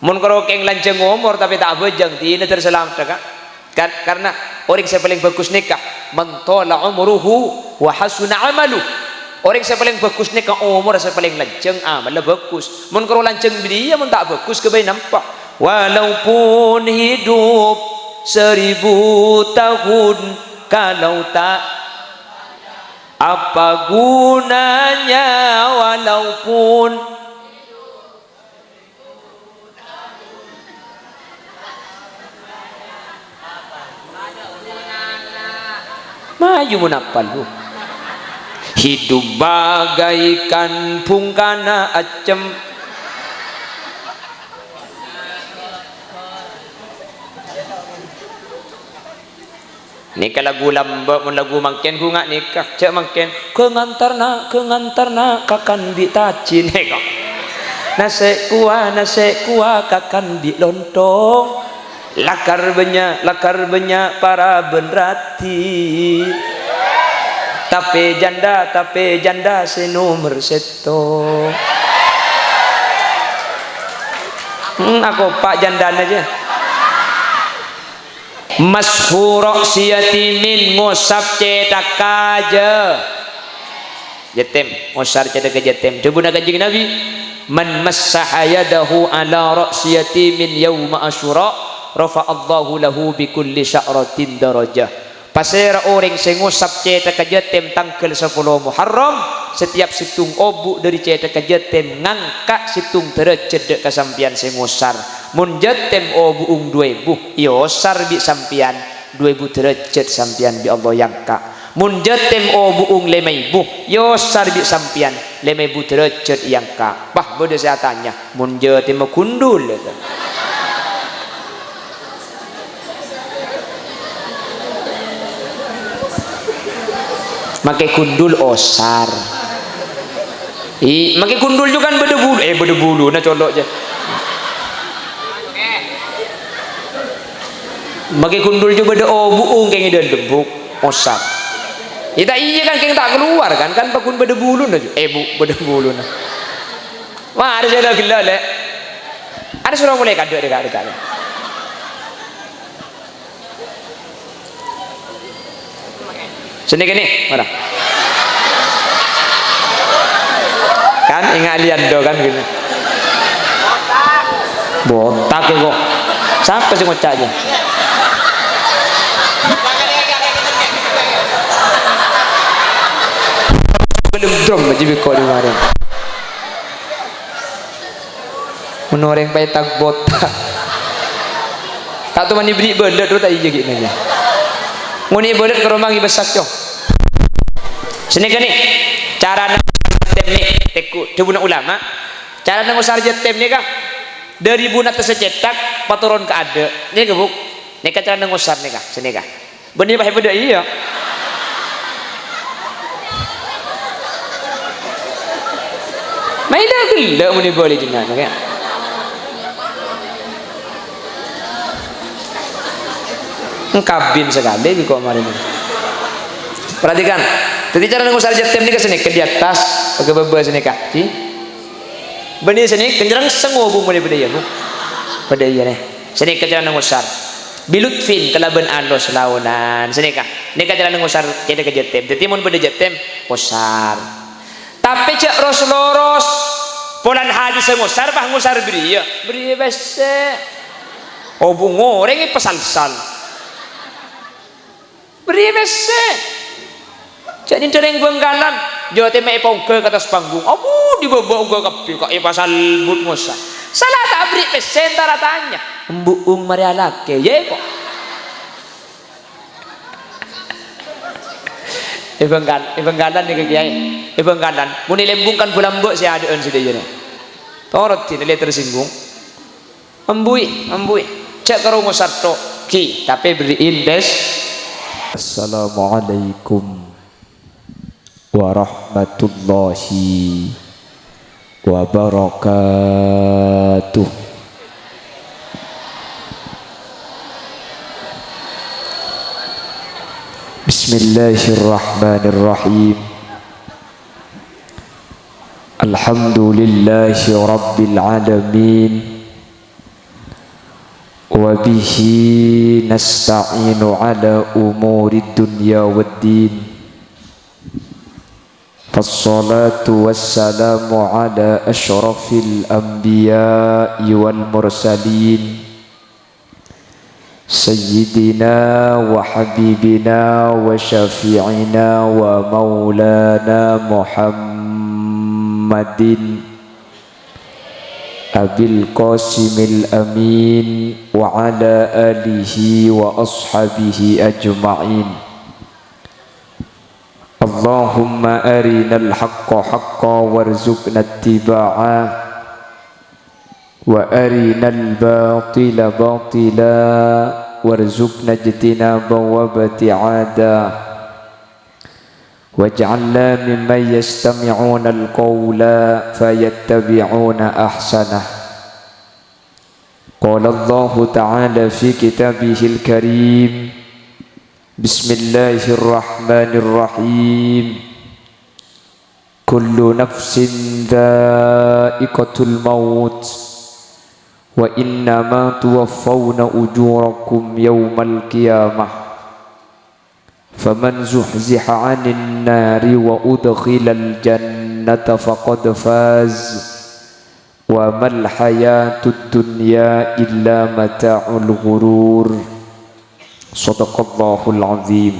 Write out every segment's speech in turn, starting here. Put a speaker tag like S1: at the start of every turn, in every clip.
S1: mun kerokeng lanceng umur tapi tak bejang tina terselam kan karena orang yang paling bagus nikah man tala umruhu wa hasuna amalu. Orang yang paling bagus nikah umur yang paling lanceng amal bagus. Mun karo lanceng dia mun tak bagus kebaik nampak. Walaupun hidup 1000 tahun kalau tak apa gunanya walaupun maju menapal lu hidup bagaikan pungkana acem nikah lagu lambak mun lagu mangken ku ngak nikah cek mangken kengantarna kakan bi tacin kok nase kuah kakan bi lontong lakar banyak para benrati tape janda senomor seto aku pak janda aja masyhur siyatimin ngosap cedak aja jatim ngosar cedak jatim coba nak kanjeng Nabi man massaha yadahu ala ra'siyati min yauma asyura rafa'allahu lahu bi kulli sya'ratin darajah. Pasir orang sing ngusap cetak jatim tanggal 10 Muharram setiap situng obu dari cetak jatim ngangkat situng derajat dek kasampian sing ngusar mun jatim obu 2000 yo sar bi sampian 2000 derajat sampian bi Allah yangka mun jatim obu 5000 yo sar bi sampian 5000 derajat yangka bah bodoh saya tanya mun jatim kundul makai kundul osar makai kundul juga kan berdebulu nah colok aja makai kundul juga berde buung kayak ngidel debuk osar kita iya kan kayak tak keluar kan pakun berdebulu nah berdebulu nah wah ada saya gila le ada suruh mulai kado dekat sini gini mana kan ingat lian do kan gini botak ya kok siapa sih ngocaknya belum drum aja biko di kemarin menoreng petak botak tak tuh mani beri belet tu tak iya gini aja muni belet ke rumah besar cok sini kan nih cara tem nih teku debuna ulama cara ngusar jetem nih kah dari bunat tercetak paturon ke ada nih gebuk nih kan cara ngusar nih kah sini kah benih bah beda iya main dah gila muni boleh jenah kan kabin sekali di kok kemarin perhatikan jadi cara ngusar jatim ini ke sini ke di atas ke bawah sini kaki benih sini kenjerang sengobung mulai pada ya bu pada iya nih sini ke cara ngusar bilutfin kelaban alus launan sini kak ini ke cara ngusar jadi ke jatim jadi mun pada jatim ngusar tapi cek ros polan hadis ngusar bah ngusar beri bese obung orang ini pesal-sal beri bese jadi dereng benggalan Jawa Timur pongke ke atas panggung abu dibawa ke kapi kok pasal but musa salah tak beri bese antara tanya embuung maria lake ya kok benggalan nih kiai benggalan muni lembungkan bulan mbok saya ada sudah jadi torot tidak tersinggung embui cek karo ngusarto ki tapi beriin bes. Assalamualaikum warahmatullahi wabarakatuh. Bismillahirrahmanirrahim. Alhamdulillahi rabbil alamin. وبه نستعين على أمور الدنيا والدين فالصلاة والسلام على أشرف الأنبياء والمرسلين سيدنا وحبيبنا وشفيعنا ومولانا محمد أبي القاسم الأمين وعلى آله وأصحابه أجمعين اللهم أرنا الحق حقا وارزقنا اتباعه وأرنا الباطل باطلا وارزقنا اجتنابه وابتعاده واجعلنا ممن يستمعون القول فيتبعون أحسنه قال الله تعالى في كتابه الكريم بسم الله الرحمن الرحيم كل نفس ذائقة الموت وإنما توفون أجوركم يوم القيامة فمن زحزح عن النار وأدخل الجنة فقد فاز وما الحياة الدنيا إلا متاع الغرور صدق الله العظيم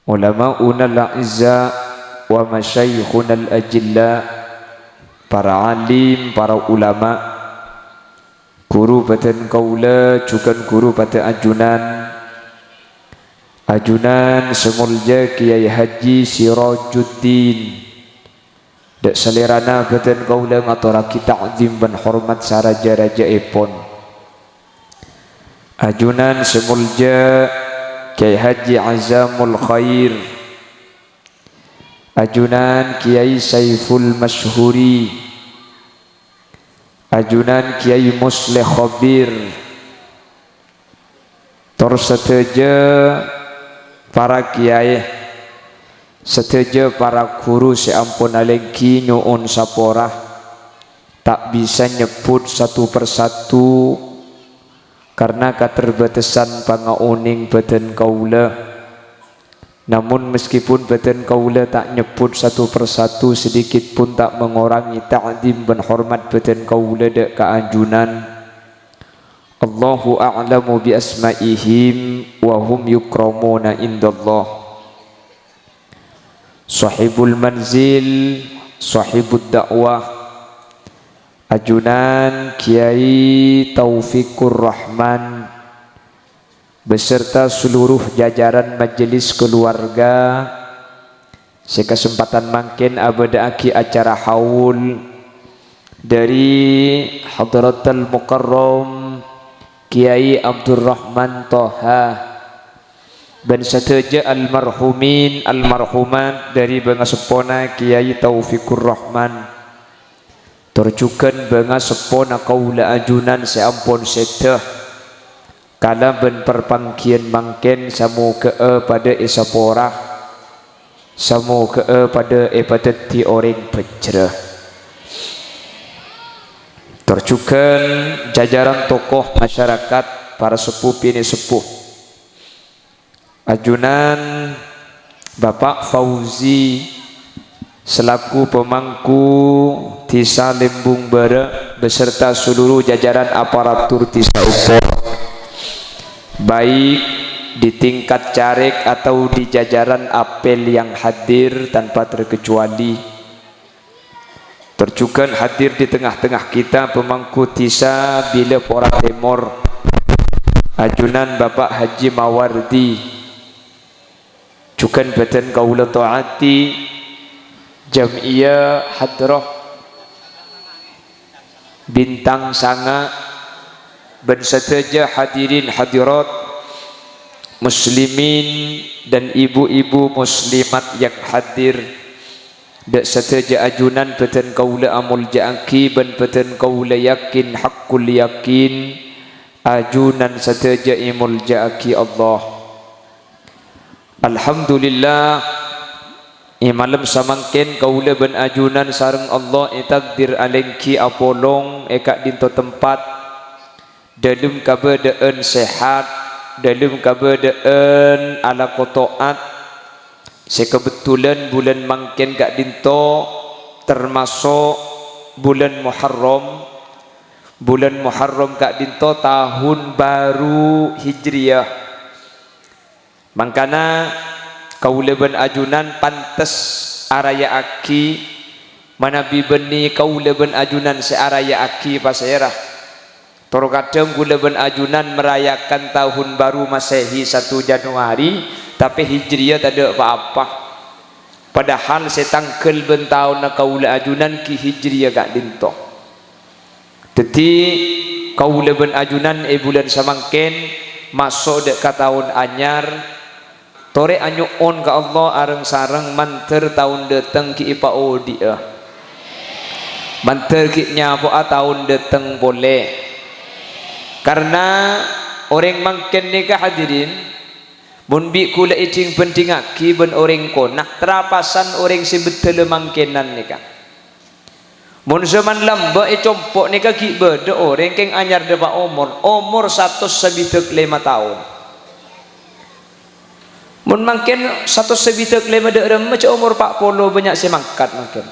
S1: علماؤنا الأعزاء ومشايخنا الأجلاء para alim, para ulama, guru badan kaula, juga guru pada ajunan semulja Kiai Haji Sirajuddin dak salerana badan kaula ngaturake ta'zim ban hormat saraja-raja epon ajunan semulja Kiai Haji Azamul Khair ajunan Kiai Saiful Masyhuri ajunan Kiai Musleh Khabir tor seteja para kiai seteja para guru seampun alengki nyuun saporah tak bisa nyebut satu persatu karena keterbatasan pangauning badan kaula. Namun meskipun badan kaula tak nyebut satu persatu, sedikit pun tak mengurangi ta'zim dan hormat badan kaula dak keanjunan. Allahu a'lamu bi asma'ihim wa hum yukramuna indallah. Sahibul manzil, sahibud dakwah, ajunan Kiai Taufikur Rahman beserta seluruh jajaran majelis keluarga sekesempatan mangkin abadaaki acara haul dari Hadratul Mukarram Kiai Abdurrahman Toha dan seteja almarhumin almarhumat dari bangga sepona Kiai Taufikur Rahman terjukan bangga sepona kaula ajunan seampun seteh kala ben perpangkian mangken samu ke pada esaporah samu ke pada epateti orang pejrah terjukan jajaran tokoh masyarakat para sepuh pini sepuh ajunan Bapak Fauzi selaku pemangku Tisa Lembung Bara beserta seluruh jajaran aparatur Tisa Upor baik di tingkat carik atau di jajaran apel yang hadir tanpa terkecuali. Terjukan hadir di tengah-tengah kita pemangku Tisa Bila Pora Timur ajunan Bapak Haji Mawardi jukan badan kaula taati Jam'iyah Hadrah Bintang Sanga dan seteja hadirin hadirat muslimin dan ibu-ibu muslimat yang hadir dak seteja ajunan badan kaula amul ja'aki ban badan kaula yakin hakul yakin ajunan seteja imul ja'aki Allah. Alhamdulillah malam samangken kaula ban ajunan sareng Allah takdir alengki apolong ekak dinto tempat dalam keadaan sehat, dalam keadaan ala kotoat. Sekebetulan bulan mangken gak dinto termasuk bulan Muharram. Bulan Muharram gak dinto tahun baru Hijriah. Mangkana kaula ben ajunan pantes araya aki manabi beni kaula ben ajunan searaya aki paserah. Toro kadang kula ben ajunan merayakan tahun baru Masehi 1 Januari tapi Hijriah tak ada apa-apa. Padahal setangkel ben tahun kaula ajunan ki Hijriah gak dinto. Jadi kaula ben ajunan bulan samangken masuk dek ka tahun anyar. Tore anyuon ka Allah areng sareng manter tahun dateng ki ipa odi manter ki nyapo tahun dateng boleh. Karena orang mangken nikah hadirin mun bi kula icing penting aki ben orang konah terapasan orang sebetul mangkenan nikah. Mun zaman lamba compok nikah ki beda orang keng anyar depa umur 105 tahun. Mun mangken 105 de macam umur 40 banyak semangkat mangken.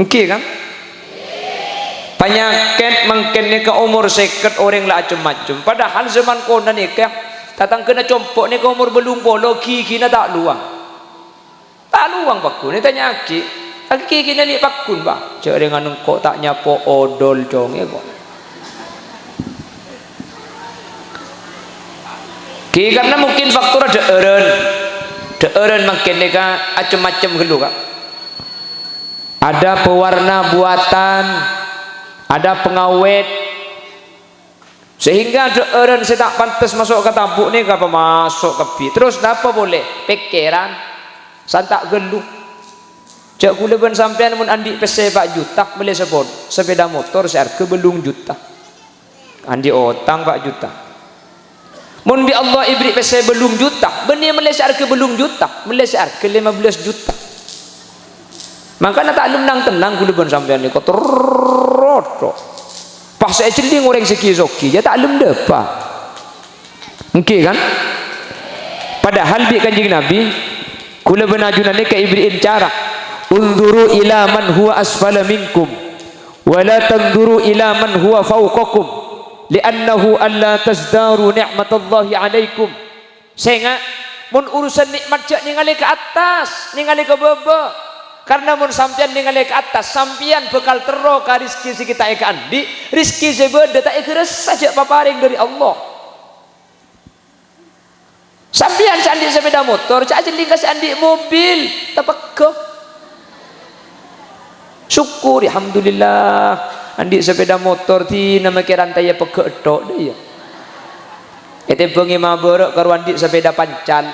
S1: Okey kan? Penyakit mangken nikah umur seket orang lah macam-macam. Padahal zaman kona nikah datang kena compok nikah umur belum polo kina tak luang. Tak luang pakun ni tanya aki. Aki kina ni pakun ba. Cak dengan engkau tak nyapo odol conge kok. Ki karena mungkin faktor ada eren mangken nikah macam-macam gelu kak. Ada pewarna buatan, ada pengawet, sehingga orang saya tak pantas masuk ke tabuk ni apa masuk ke pi terus apa boleh pikiran santak geluh cak kula ben sampean mun andi pese 4 juta boleh sepeda motor seharga belum juta andi otang 4 juta mun bi Allah ibri pese belum juta benih boleh seharga belum juta boleh seharga 15 juta. Makanya tak nang tenang kula ben sampean ni kotor. Pas saya celing orang seki-soki dia tak lem depa. Okey kan? Padahal bi kanjeng Nabi kula ben ajunan ni ka ibriin cara. Unzuru ila man huwa asfala minkum wa la tanzuru ila man huwa fawqakum li'annahu alla tazdaru ni'matallahi 'alaikum. Sehingga mun urusan nikmat jak ningali ke atas, ningali ke bawah. Karena mun sampean ningali ke atas, sampean bekal tero ka rezeki si kita eka andi, rezeki sebeda tak eka saja paparing dari Allah. Sampean sandi sepeda motor, cak jeling kasih andi mobil, tapakko. Syukur alhamdulillah, andi sepeda motor ti nama ke rantai peke tok dia. Ete bengi maborok karo andi sepeda pancal.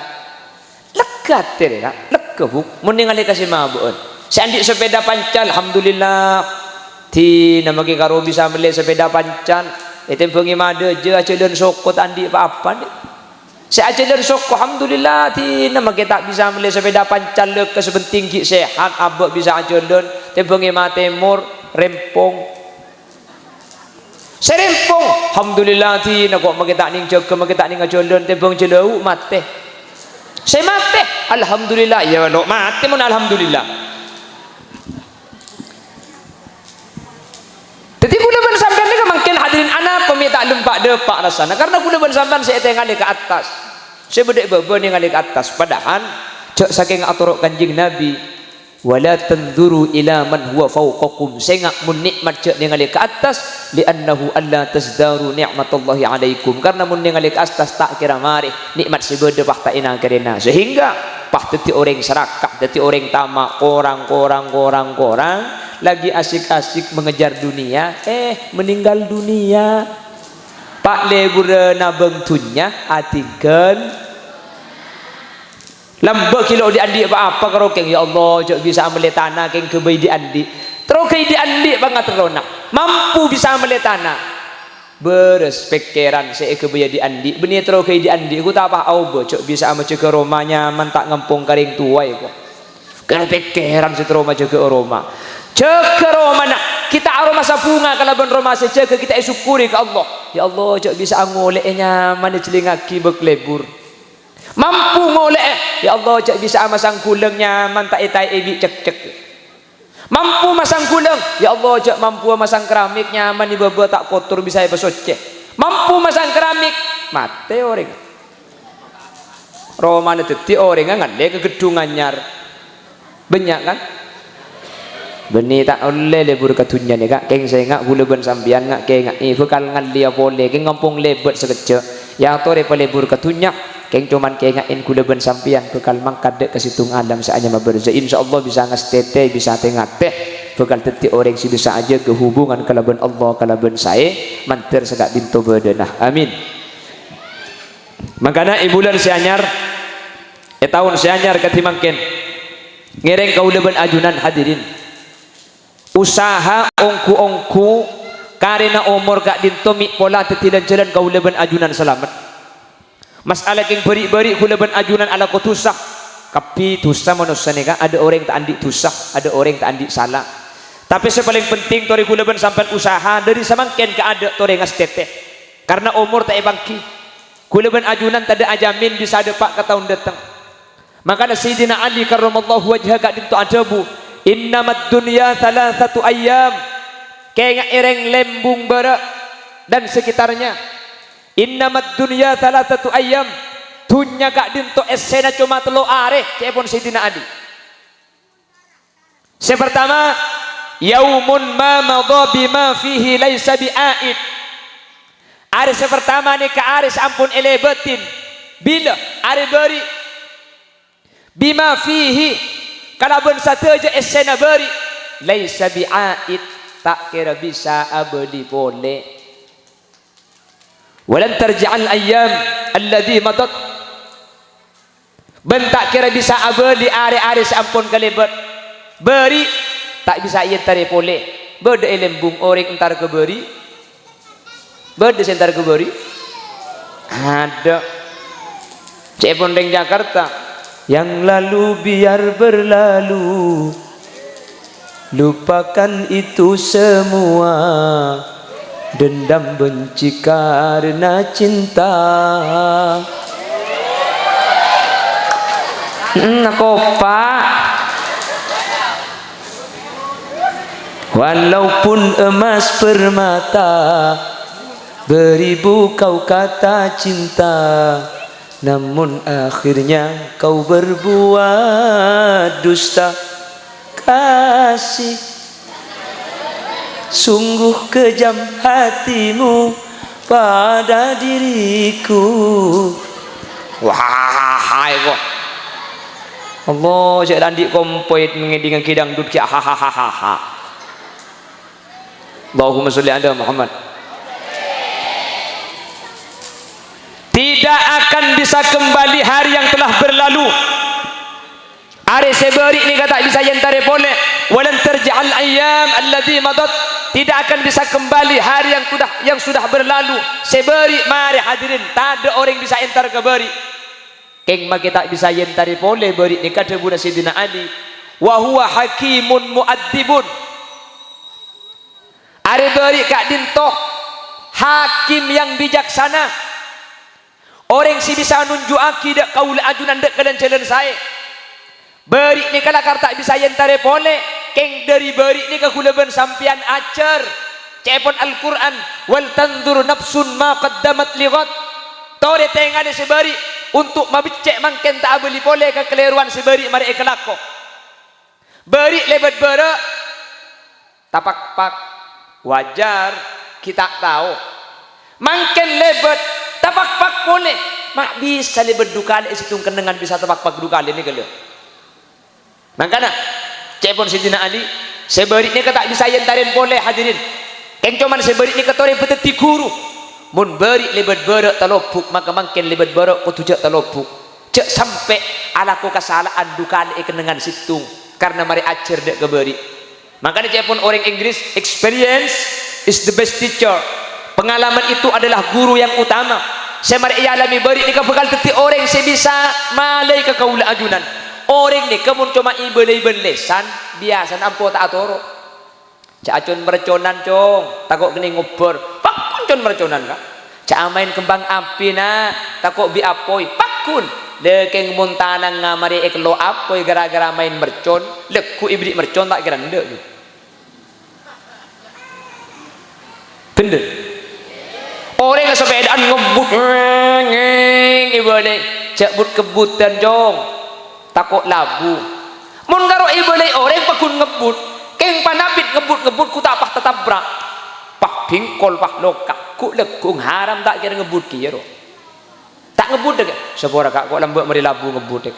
S1: Lekat tere kebuk mendingan dikasih mabuk seandik sepeda pancal alhamdulillah ti nama ke karo bisa beli sepeda pancal itu bengi mada je acelen sokot andi apa ni saya acelen sokot alhamdulillah ti nama ke tak bisa beli sepeda pancal ke sebenting ki sehat abak bisa acelen ti bengi matemur rempong serempong alhamdulillah ti nak kok tak ning jaga tak ning acelen ti beng jelau mate saya mati, alhamdulillah. Ya lo mati mun alhamdulillah. Jadi kula ben sampean ni mungkin hadirin ana peminta lempak depak rasana karena kula ben sampean saya tengah ke atas. Saya bedek beban yang ke atas padahal cak saking aturuk kanjeng Nabi wala tanzuru ila man huwa fawqakum sehingga mun nikmat cak ningali ke atas li'annahu alla tazdaru ni'matallahi 'alaikum karena mun ningali ke atas tak kira mari nikmat sebeda pah tak ina karena sehingga pah teti orang serakah teti orang tamak orang lagi asik-asik mengejar dunia meninggal dunia pak lebur nabeng tunya atikan lambak kilo di andi apa karo keng ya Allah jok bisa ambil tanah keng kebai di andi terus kei di andi banget terona mampu bisa ambil tanah beres pikiran saya kebai di andi benih terus kei di andi aku tak apa au jok bisa ambil ke romanya mentak ngempung karing tua itu karena pikiran si teroma ke Roma cek ke Roma nak kita aroma sapunga kalau ben roma sejaga kita syukuri ke Allah. Ya Allah, cok bisa ngolek nyaman celingaki beklebur. Mampu ngolek, ya Allah, cok bisa masang kuleng nyaman tak etai ebi cek-cek. Mampu masang kuleng, ya Allah, cok mampu masang keramik nyaman di bawah tak kotor bisa besocek. Mampu masang keramik, mate orang. Roma teti orang kan le ke gedung anyar. Banyak kan? Beni tak oleh lebur katunya nih kak, keng saya ngak gula ben sambian ngak keng ngak bekal ngalia boleh, keng ngampung lebet sekecil, yang tore pelebur katunya, keng cuman keng ngakin gula ben sambian bekal mangkadek ke situng alam saanya maberza, insya Allah bisa ngas tete bisa tengah teh, bekal teti orang si bisa aja kehubungan kalaban Allah kalaban saya, manter segak bintu berdenah, amin. Makanya ibulan sianyar, tahun sianyar ketimangken, ngereng kau leban ajunan hadirin. Usaha ongku-ongku karena umur gak dintomi pola tetilan jalan kau leban ajunan selamat. Masalah yang beri-beri kau leban ajunan ala kau tusah. Tapi tusah manusia nega ada orang yang tak andik tusah, ada orang yang tak andik salah. Tapi sepaling penting tori kau leban sampai usaha dari samangken ke ada tori ngas teteh. Karena umur tak ebangki. Kau leban ajunan tak ada ajamin bisa ada pak ke tahun datang. Makanya Sayyidina Ali karramallahu wajhah gak dinto ajabu. Innamad dunya thalathatu ayyam, kayak ereng lembung bara dan sekitarnya. Innamad dunya thalathatu ayyam, dunya gak dinto esena cuma telo are cepon Sayyidina Ali. Sepertama, yaumun ma madha bima fihi laisa bi'aid. Are sepertama nih ke are sampun elebetin. Bila are beri bima fihi kalau ben satu aja esena beri laisa bi'aid tak kira bisa abadi boleh. Walan tarji'al ayyam alladhi madat ben tak kira bisa abadi are-are sampun kalebet beri tak bisa ieu tare boleh. Bede lembung orang entar ke beri bede sentar ke beri ada cepon deng Jakarta. Yang lalu biar berlalu, lupakan itu semua, dendam benci karena cinta. Kopak walaupun emas permata, beribu kau kata cinta, namun akhirnya kau berbuat dusta. Kasih sungguh kejam hatimu pada diriku. Wah, kok Allah cek dandik kompoit mengedingan kidang dud ki hahaha. Allahumma sholli ala Muhammad. Tidak akan bisa kembali hari yang telah berlalu. Are seberi ini kata bisa yentare boleh. Walan tarji'al ayyam alladhi madat. Tidak akan bisa kembali hari yang sudah berlalu. Seberi mari hadirin, tak ada orang bisa entar ke beri. Keng mah kita bisa yentare boleh beri ni kata Bunda Sayyidina Ali. Wa huwa hakimun muaddibun. Are beri kak dintoh hakim yang bijaksana. Orang si bisa nunjuk aki dak kaula ajunan dak kalian jalan saya. Beri ni kalau tak bisa yentare pole, keng dari beri ni ke kulaban sampian acer. Cepon Al-Quran, wal tandur nafsun ma qaddamat ligat. Tore tengah si beri untuk mabicek mangken tak beli pole ke keleruan si beri mari ikelako. Beri lebat bere, tapak pak wajar kita tahu. Mangken lebat tapak-pak boleh, mak bisa lebih dukali situng kendengan bisa tapak-pak dukali ini kalau. Makanya, cepon Sayyidina Ali, seberi ini kata bisa yentarin boleh hadirin. Keng cuman seberi ini ketore beteti guru. Mun beri lebih berok talopuk maka makin lebih berok ko tujak talopuk. Cek sampai alaku kesalahan dukali kendengan situng karena mari acer dek keberi. Makanya cepon orang Inggris, experience is the best teacher. Pengalaman itu adalah guru yang utama. Saya mari alami beri ni bekal teti orang saya bisa malai ke kaula ajunan. Orang ni kemun cuma ibel lesan biasa ampo tak atoro. cak acun merconan cong takut kena ngubur pakun con merconan kak cak main kembang api na takut bi apoi pakun lekeng muntanang ngamari eklo apoi gara-gara main mercon leku ibrik mercon tak kira ndek bener orang yang sepedaan ngebut ibalik cak but kebutan jong takut labu mun karo ibalik orang pakun ngebut keng panapit ngebut ku tak pah tetabrak pah bingkol pah lokak ku lekung haram tak kira ngebut kira tak ngebut dek sepora kak kok lembek mari labu ngebut dek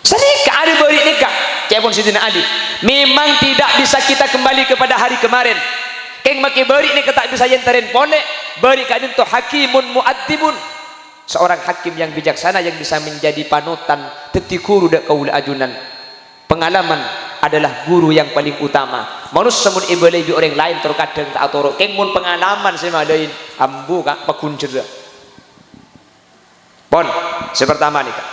S1: sedikit ada beri nikah cak pun Sidina Ali memang tidak bisa kita kembali kepada hari kemarin keng maki beri nikah tak bisa yentarin pone beri kadin tu hakimun muaddibun seorang hakim yang bijaksana yang bisa menjadi panutan tetikuru dak kaula ajunan pengalaman adalah guru yang paling utama manusia mun ibelai bi orang lain terkadang tak aturuk keng mun pengalaman sama adain ambu kak pakun cerda pon sepertama nih kak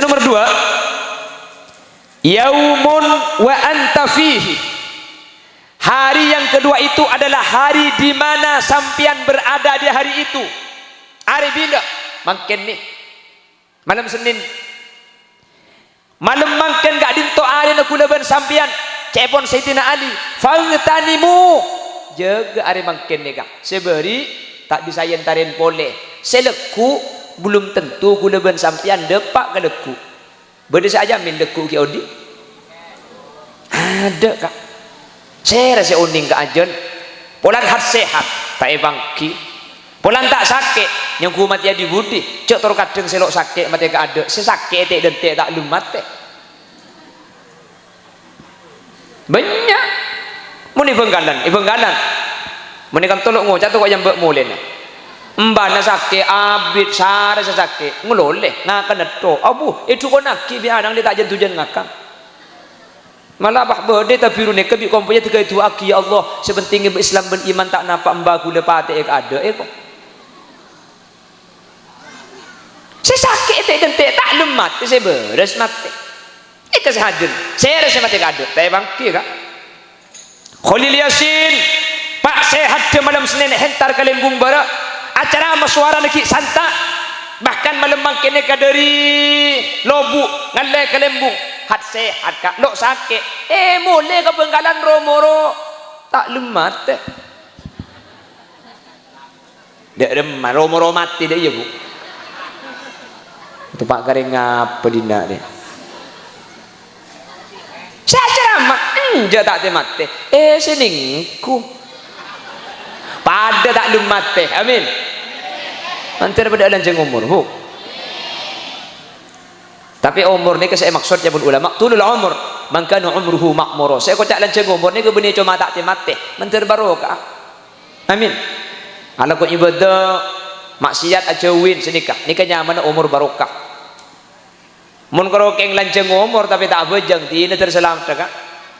S1: nomor 2 yaumun wa anta fihi hari yang kedua itu adalah hari di mana sampian berada di hari itu hari bila makin nih malam Senin malam makin gak dinto hari nak kulaban sampian cepon Sayyidina Ali fagtanimu jaga hari makin nih kak seberi tak bisa yentarin boleh seleku belum tentu kulaban sampian depak ke leku beda saja min leku ki odi ada kak saya rasa uning ke ajen polan hat sehat tak bangki polan tak sakit yang ku mati di budi cek tor kadang selok sakit mati ke ada sesakit etek dentek tak lum mati banyak muni benggalan muni kan tolok ngocak tu kok yang mbak mulen mbana sakit abid sare sakit ngeloleh ngakan neto abu itu kok naki biadang dia tak jentujan ngakang malah bah berde tapi rune kebi komponya tiga itu aki ya Allah sepenting Islam beriman tak nampak mbaku lepate ek ada kok saya sakit dentek tak lemat saya beres mati itu sehadir saya rasa mati ada tapi bangki kak Khalil Yasin Pak sehat ke malam Senin hentar ke lembung bara acara masuara lagi santa bahkan malam mangkene ka dari lobu ngalle ke lembung hat sehat kak lo sakit mulai ke Bengkalan romoro tak lemat dek remah romoro mati deh ya bu itu pak garing ngapa dina deh saya ceramah enggak tak mati seningku pada tak lemat teh amin antar pada lanjeng umur bu tapi umur ni saya maksudnya pun ulama tulul umur man kana umruhu makmuro saya kocak lanjeng umur ni ke benih cuma tak mati mentir barokah amin ala ko ibadah maksiat aja win senikah nikah nyaman umur barokah mun karo keng lanjeng umur tapi tak bejang tidak terselamat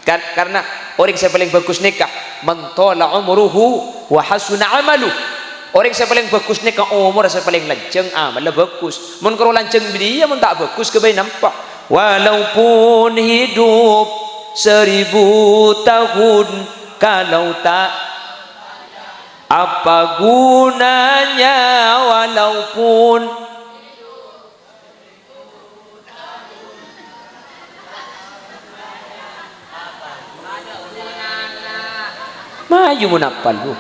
S1: kan karena orang yang paling bagus nikah mentola umruhu wa hasuna amalu orang yang paling bagus nikah umur yang paling lanjeng amal bagus mun karo lanjeng dia mun tak bagus kebaik nampak walaupun hidup 1000 tahun kalau tak apa gunanya walaupun maju munapal lu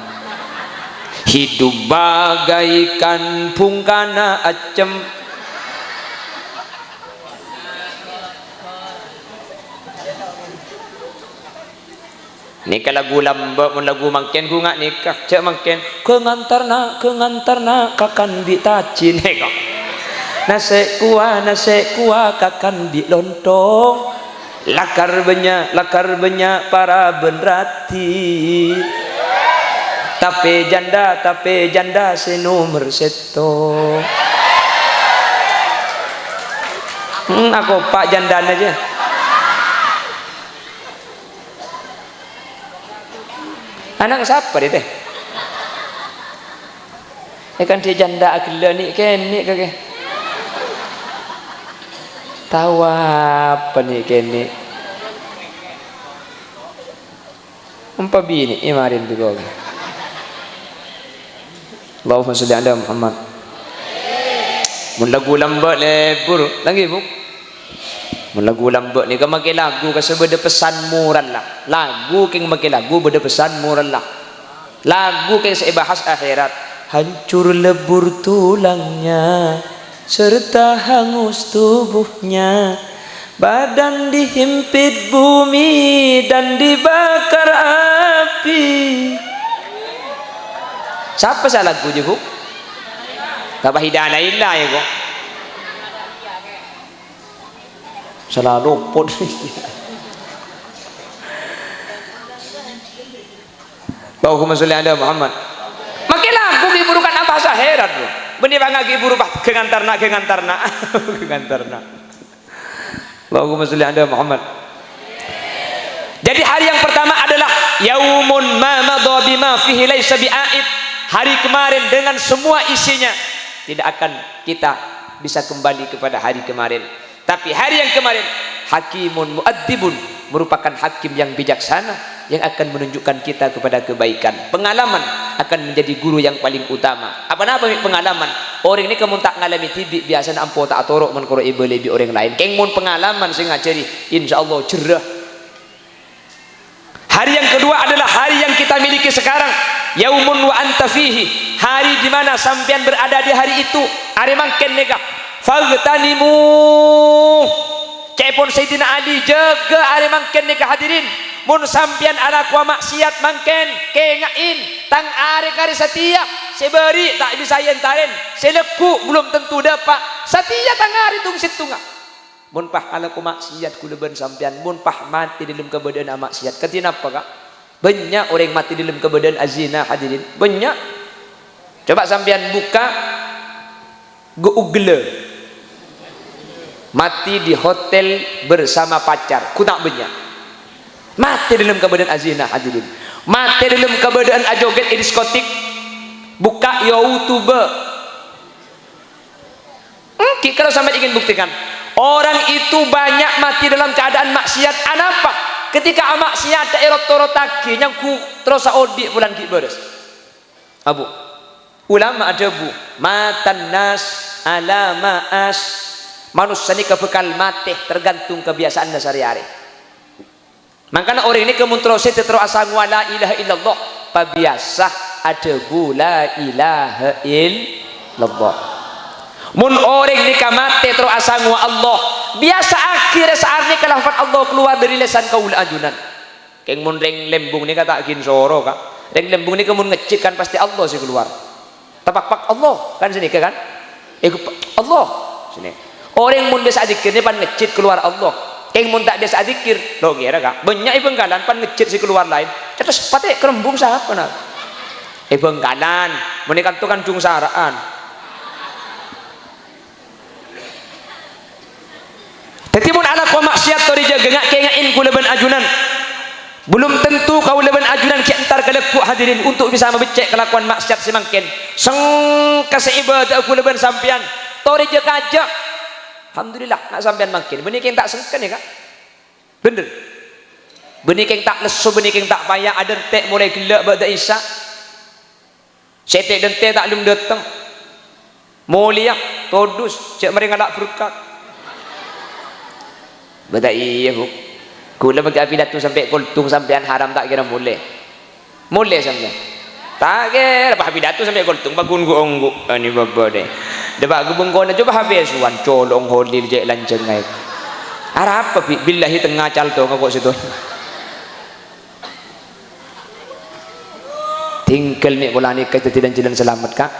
S1: hidup bagaikan pungkana acem nikah lagu lambak mun lagu mangken ku ngak nikah cek mangken kengantarna kakan bi tacin kok nase kuah kakan bi lontong lakar banyak para benrati tapi janda senomor seto aku pak jandan aja anak siapa dia teh kan dia janda agila ni kenik kakek tahu apa nih kene Empa bini imarin tu kau. Allahumma salli ala Muhammad. Mun lagu lambat lebur lagi bu. Mun lagu lambat ni kau makai lagu kasi beda pesan moral lah. Lagu keng makai lagu beda pesan moral lah. Lagu keng saya bahas akhirat. Hancur lebur tulangnya serta hangus tubuhnya. Badan dihimpit bumi dan dibakar api. Siapa salah lagu je bu? Kapa hidayah ilah ya kok. Salah luput. Allahumma sholli ala Muhammad. Makai lagu diburukan apa saherat bu? Benih bangagi burubah kengantarna. Allahumma sholli ala Muhammad. Jadi hari yang pertama adalah yaumun ma madha bima fihi laysa bi'aid. Hari kemarin dengan semua isinya tidak akan kita bisa kembali kepada hari kemarin. Tapi hari yang kemarin hakimun muaddibun, merupakan hakim yang bijaksana yang akan menunjukkan kita kepada kebaikan. Pengalaman akan menjadi guru yang paling utama. Apa pengalaman? Orang ini kamu tak ngalami tibik biasa ampo tak torok men koro ibu lebih orang lain. Keng mun pengalaman sing ngajari insyaallah cerah. Hari yang kedua adalah hari yang kita miliki sekarang. Yaumun wa anta fihi, hari di mana sampean berada di hari itu. Are mangken nega fagtanimu. Cepon Sayyidina Ali jaga are mangken nega hadirin. Mun sampean ala ku maksiat mangken kengain tang are kari setia seberi tak bisa yentaren seleku belum tentu dapat setia tang are tung situnga. Mun pah ala ku maksiat ku leben sampean mun pah mati dalam keberadaan maksiat katina apa kak? Banyak orang mati dalam keberadaan azina hadirin. Banyak. Coba sampean buka Google. Mati di hotel bersama pacar. Ku tak banyak. Mati dalam keberadaan azina hadirin. Mati dalam keberadaan ajoget di diskotik. Buka YouTube. Kalau sampai ingin buktikan, orang itu banyak mati dalam keadaan maksiat. Apa? Ketika maksiat daerah torotaki yang ku terus audit bulan ki beres. Abu ulama ada bu matan nas ala maas, manusia ini kebekal mati tergantung kebiasaan sehari-hari. Makanya orang ini kemuntrose terus asa la ilaha illallah pabiasa ada bu la ilaha illallah. Mun orang ini kamate terus asa Allah biasa akhir saat ni kelafat Allah keluar dari lisan kaul ajunan. Keng mun reng lembung ni kata kin soro kak. Reng lembung ni kemun ngecit kan pasti Allah sih keluar. Tapak Allah kan sini kan? Allah sini. Orang mun biasa zikir ni pan ngecit keluar Allah. Keng mun tak biasa zikir lo kira kak. Banyak ibenggalan pan ngecit si keluar lain. Terus pate kerembung siapa nak? Ibenggalan menikan tu kan cung saraan. Tetimun ala ku maksiat tori jaga ngak kengain ku leben ajunan. Belum tentu kau leben ajunan ki antar keleku hadirin untuk bisa membecek kelakuan maksiat semangken. Seng kaseibadah ku leben sampean. Tori jaga aja. Alhamdulillah nak sampean makin. Benih keng tak sengken ya kak. Bener. Benih keng tak lesu, benih keng tak payah ada tek mulai gelak pada isya. Setek dan tek tak lum datang. Mulia todus cek mereka tak berkat. Betul iya bu. Kula bagi apidat tu sampai kultung sampean haram tak kira boleh. Boleh sampean. Tak kira apa apidat tu sampai kultung bagun ku onggu. Ani bapa deh. Depak ku bengkona coba habis wan colong holil je lanceng ngai. Ara apa billahi tengah calto kok situ. Tinggal ni bola ni kita tidak jalan selamat kak.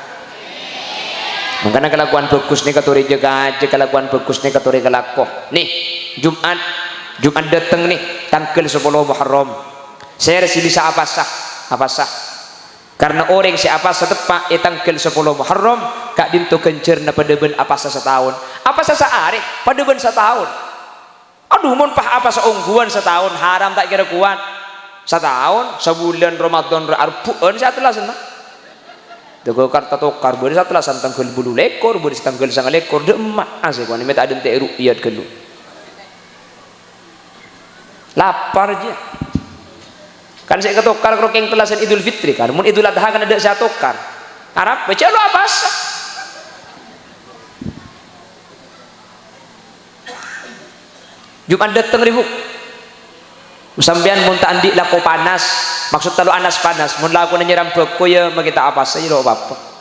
S1: Makanya kelakuan bagus ni katori jaga aja kelakuan bagus ni katori kelakoh. Nih Jumat datang nih tanggal 10 Muharram. Saya rasa bisa apa sah karena orang si apa sah tepat tanggal 10 Muharram kak dinto kencerna pada ben apa sah setahun apa sah sehari pada ben setahun. Aduh mun pah apa seungguan setahun haram tak kira kuat setahun sebulan Ramadan arpuan setelah sana Dago karta tokar boleh setelah tanggal 10 lekor boleh tanggal 9 lekor demak asik kan meta ada ente rupiah kelu lapar aja kan saya ketokar krokeng telasan Idul Fitri kan mun Idul Adha kan ada saya tokar Arab baca lu apa sah Jumat datang ribu sampean mun tak andik lako panas maksud talu anas panas mun laku nyiram beko ya kita apa saja lo apa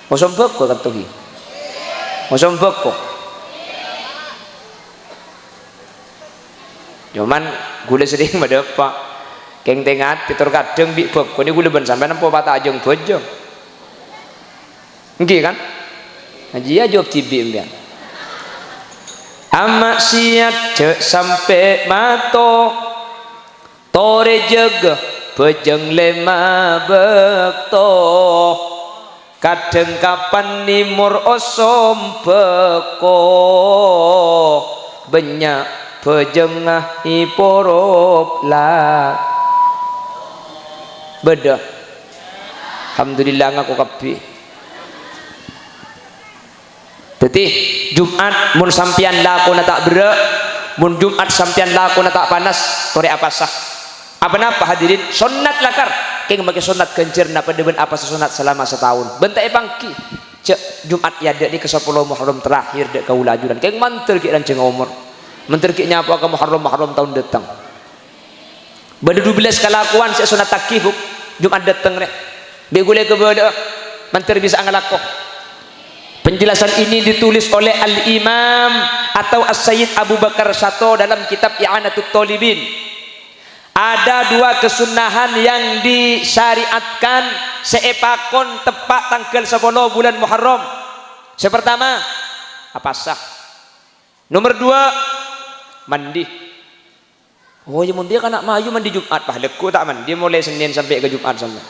S1: Mosok beko katuhi mosok beko cuman gula sering pak keng tengat titur kadang bi beko ini gula ben sampean empo patah ajeng bojong nggih kan ngaji ya jawab tibi mbian amak siat cek sampai mato tore jaga bejeng lema bekto kadang kapan nimur osom beko banyak bejengah iporop lah beda alhamdulillah ngaku kapi jadi Jumat mun sampian laku na tak bere mun Jumat sampian laku na tak panas tore apa sah apa napa hadirin sunat lakar keng make sunat kencir na pada ben apa sunat selama setahun bentai pangki cek Jumat ya dek di ke 10 Muharram terakhir dek kaula ajuran keng mantel ki ranceng umur mantel ki nyapa ke Muharram tahun datang pada 12 kalakuan saya sunat takih Jumat datang rek be gule ke beda mantel bisa ngalako. Penjelasan ini ditulis oleh Al-Imam atau As-Sayyid Abu Bakar Sato dalam kitab I'anatut Thalibin. Ada dua kesunahan yang disyariatkan seepakon tepat tanggal 10 bulan Muharram. Yang pertama, apa sah? Nomor 2, mandi. Oh, ya mun dia kan nak maju mandi Jumat, pahleku tak mandi mulai Senin sampai ke Jumat sama.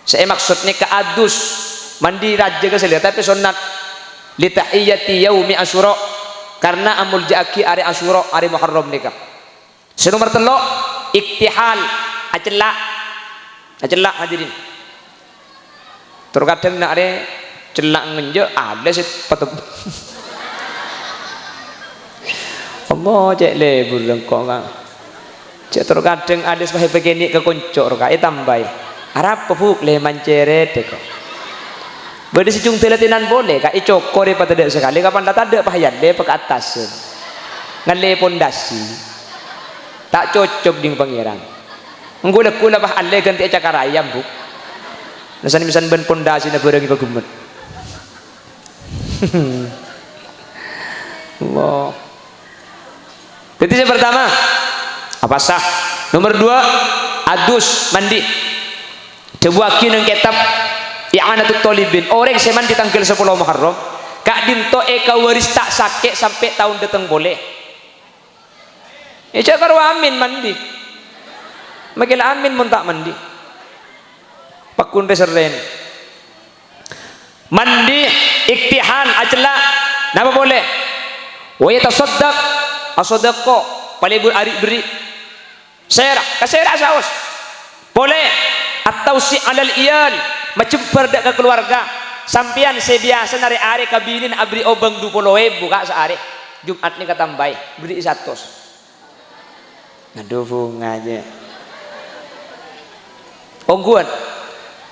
S1: Saya maksudnya ke adus mandi raja ke saya tapi sunat li tahiyyati yaumi asyura karena amul jaki hari asyura hari Muharram nikah. Nomor 3 iktihal acelak hadirin. Terkadang nak ada celak ngenje ada sih patut. Allah cek lebur lengkok kan. Cek terkadang ada sebagai begini ke koncok kai tambah. Arab pebuk le manceret kok. Bade si cung telatinan boleh kak icokor pada dek sekali kapan tak ada pahayan le ke atas ngale pondasi tak cocok ding pangeran ngula kula bah alle ganti cakar ayam bu nasan misan ben pondasi na bareng pagumet Allah jadi yang pertama apa sah nomor 2 adus mandi debuaki nang kitab I'anatut Thalibin orang seman di tanggal 10 Muharram kak dinto eka waris tak sakit sampai tahun datang boleh cakar amin mandi makin amin mun tak mandi pakun reseren mandi iktihan ajla napa boleh wa yatasaddaq asadaqo palibur ari beri serah kasera saus boleh atau si alal iyal macam perdak ke keluarga sampian sebiasa nari are kabinin abri obang 20.000 kak sehari Jumat ni katambai beri 100 ngaduh ngaje ongguan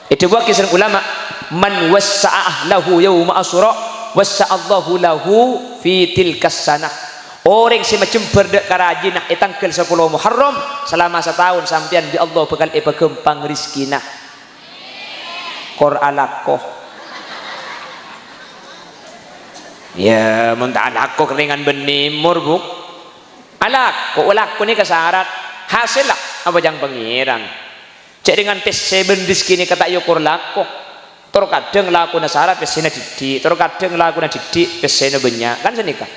S1: itu buat kisah ulama man wassa'ah lahu yawma asyura wassa'allahu lahu fi tilkas sanah orang si macam perdak karajinah tanggal 10 Muharram selama setahun sampian di Allah bakal gempang rizkina kor alakoh ya muntah alakoh keringan benimur buk alakoh ni kesarat hasil lah apa yang pengiran cek dengan tes seben diskini kata yukur lakoh terkadang laku nasarat pesena didik terkadang laku na didik pesena banyak kan senikah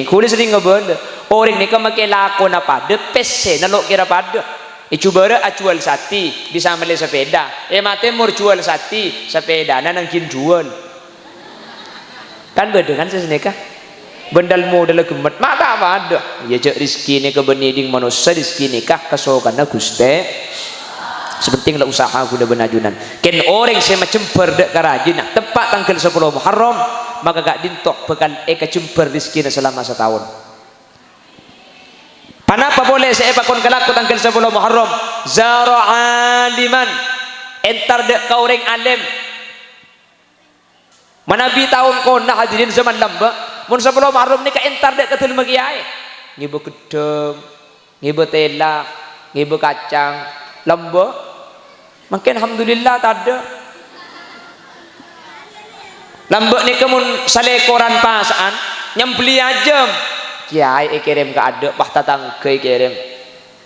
S1: kulit sering ngebenda orang nikah makai laku na pada pesena lo kira pada Icubara acual sati bisa meli sepeda mate mur jual sati sepeda nangkin jual kan beda kan seseneka bendal modal gemet mata apa ada ya cek rizki ni kebeniding manusia rizki nikah kesokan Gusti sepenting lah usaha guna benajunan ken orang saya macam berdak karajin tepat tanggal 10 Muharram maka gak dintok bekal cemper rizki selama setahun Kenapa boleh saya pakon kelaku tanggal 10 Muharram? Zara aliman, entar dek kau orang alim. Manabi tahun kona hadirin zaman lamba. Mun 10 Muharram ni ka entar dek ketul magiai. Ngibu gedeng, ngibu telak, ngibu kacang, lamba. Makin alhamdulillah tak ada. Lamba ni kemun salekoran pasaan, nyembeli aja. Kiai kirim ke ada, bah tatang ke kirim.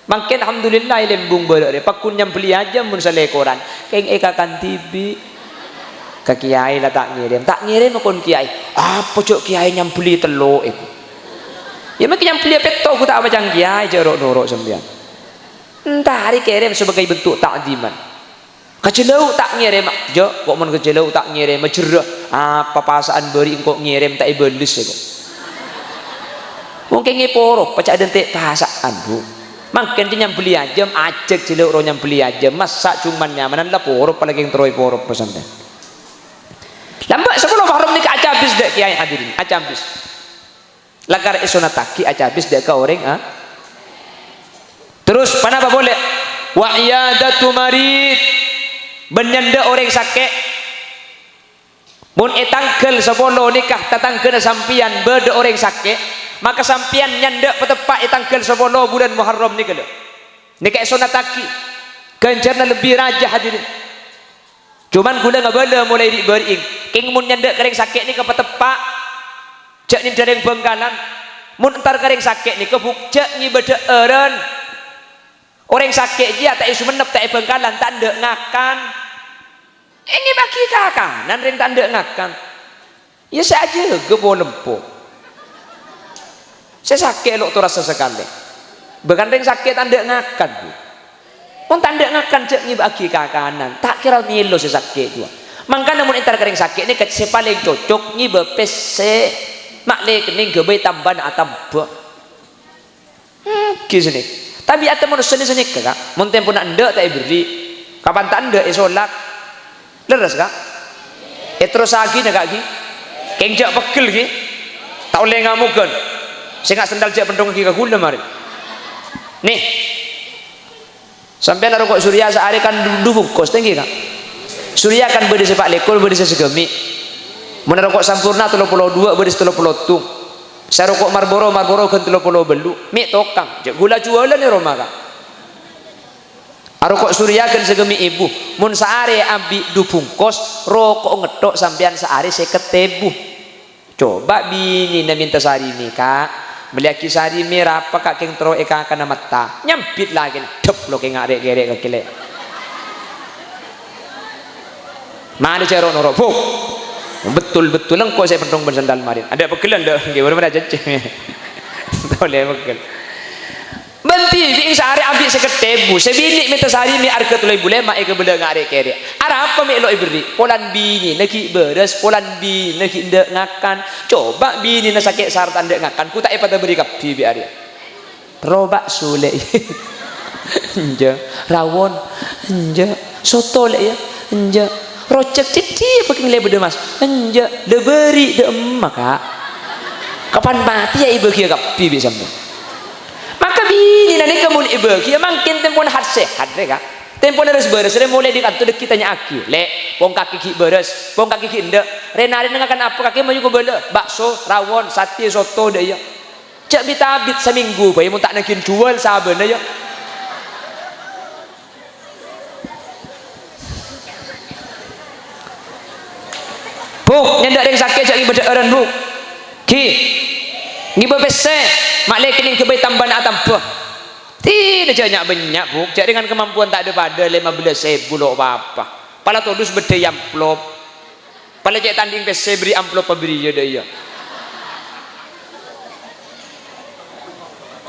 S1: Makin alhamdulillah lembung berak. Pakun nyembeli aja mun salekoran. Keng ekakan tibi. Ke kiai lah tak ngirim akun kiai. Apa cok kiai nyembeli telur itu? Ya makin nyembeli petok aku tak macam kiai jorok norok sembian. Entah hari kirim sebagai bentuk takdiman. Kejelau tak ngirim jo, kok mun kejelau tak ngirim cerah. Apa pasaan beri kok ngirim tak ibelis ya kok. Mungkin ngeporo pecah dentik pasaan bu. Makin nyembeli aja, ajak jeluk ro nyembeli aja. Masa cuman nyamanan lah poro apalagi yang teroi poro pesan deh. Lambat 10 Muharram ni aja habis dek kiai hadirin, aja habis. Lagar isonataki aja habis dek ke orang ah. Terus kenapa boleh? Wa iyadatu marid, menyenda orang sakit. Mun etangkel 10 nikah tatangkel sampian beda orang sakit, maka sampian nyenda petepak etangkel 10 bulan Muharram ni kele. Nikah isonataki ganjarna lebih raja hadirin. Cuman gula nggak boleh mulai dibering. King mun nyenda kering sakit ni ke petepak, cak ni dereng Bengkalan. Mun entar kering sakit ni ke bukcak ni beda eren. Orang sakit dia tak isu menep tak Bengkalan tak ndek ngakan. Ini bagi kakak, nan ring tak ndek ngakan. Ya saja gebo lempo. Saya sakit elok tu rasa sekali. Bahkan ring sakit tak ndek ngakan bu. Mun tanda ngakan cek ni bagi kakanan tak kira milo sakit juga. Mangkana mun entar kering sakit ni kece paling cocok ni bepese makle kening gebe tamban atamba. Kisah ni. Tapi ada manusia ni senyek kak. Mun tempo nak ndak tak beri. Kapan tak ndak solat. Leres kak. Terus lagi nak lagi. Kengjak pegel lagi. Tak boleh ngamukan. Saya ngak sendal jak pendong lagi ke gula mari. Nih. Sampai narokok surya sehari kan bungkus tinggi kan. Surya kan beri sepak lekol beri sesegemi. Mun rokok sampurna 32 beri 30 tung. Saya rokok Marlboro kan 30 belu. Mik tokang. Gula jualan ni Roma kan. Rokok surya kan segemi ibu. Mun sehari ambil 2 bungkus rokok ngetok sampean sehari 50.000. Coba bini nak minta sehari ni kak. Meliaki sari merah apa kak keng tero eka kana mata nyampit lagi dep lo keng arek gerek kekele mana cero norok buk betul engkau saya pentong bersandal marin ada pekelan dah nggih bener aja boleh pekel benti bing sehari ambil 50.000 sebini minta sehari mi harga 3.000 mak eka bela ngarek gerek ara apa mi lo iberi polan bini lagi beres polan bini lagi ndak ngakan coba bini na sakit syarat ndak ngakan ku tak pada beri kapi bi ari robak sule enje rawon enje soto le ya enje rocek titi paking le bede mas enje de beri de emak kak kapan mati ya ibu kia kapi bi sampe maka bini nani kamu ibu kia makin tempon hat sehat reka tempon harus beres mulai di kantor kita nyaki le pong kaki ki beres pong kaki ki ndak renari ngakan apa kaki mau juga bela bakso rawon sate soto deh ya cak bitabit seminggu bayi mau tak nakin jual saben ya buk nyendak yang sakit cak ibu orang buk ki ngiba pese maklek kening kebai tambahan atambah tidak banyak buk cak dengan kemampuan tak ada pada 15.000 lo apa pala todus bede amplop pala cak tanding pese beri amplop pemberi ya dia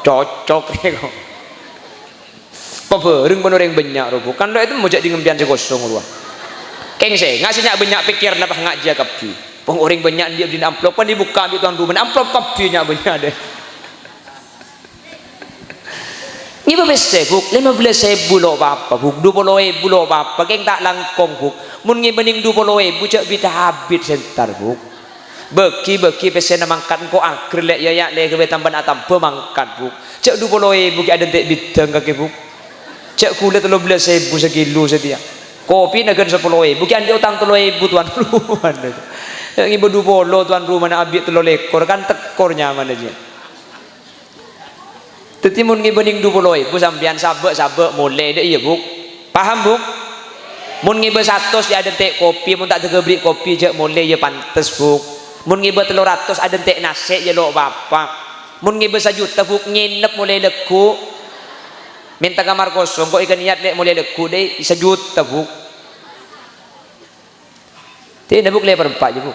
S1: cocok ya kok pabereng bener yang banyak robo kan lo itu mau jadi ngembian sekosong luar keng saya ngasihnya banyak pikir napa ngajak kapi peng orang banyak dia di amplop kan dibuka ambil tuan rumah amplop kapinya banyak deh ini bebes buk 15.000 lo apa buk 20.000 lo apa keng tak langkong buk mun ngi bening 20.000 cak bita habis sentar buk beki pesen mangkat ko akhir lek ya lek ke tamban atam pemangkat bu cek 20.000 ki ada tek bidang kaki bu cek kulit 13.000 sekilo setia kopi nagan 10.000 ki andi utang 3.000 tuan rumah yang ibu 20 tuan rumah nak abik 3 ekor kan tekornya mana aja teti mun ngibening 20.000 sampean sabek mulai dek iya bu paham bu mun ngibe 100 ya ada tek kopi mun tak tegebrik kopi cek mulai ya pantes bu mun ngibe 300 ada tek nasi ya lo bapak mun ngibe 1 juta bu nginep mulai leku minta kamar kosong kok ikan niat lek mulai leku deh 1 juta bu tidak bu lebar 4 je bu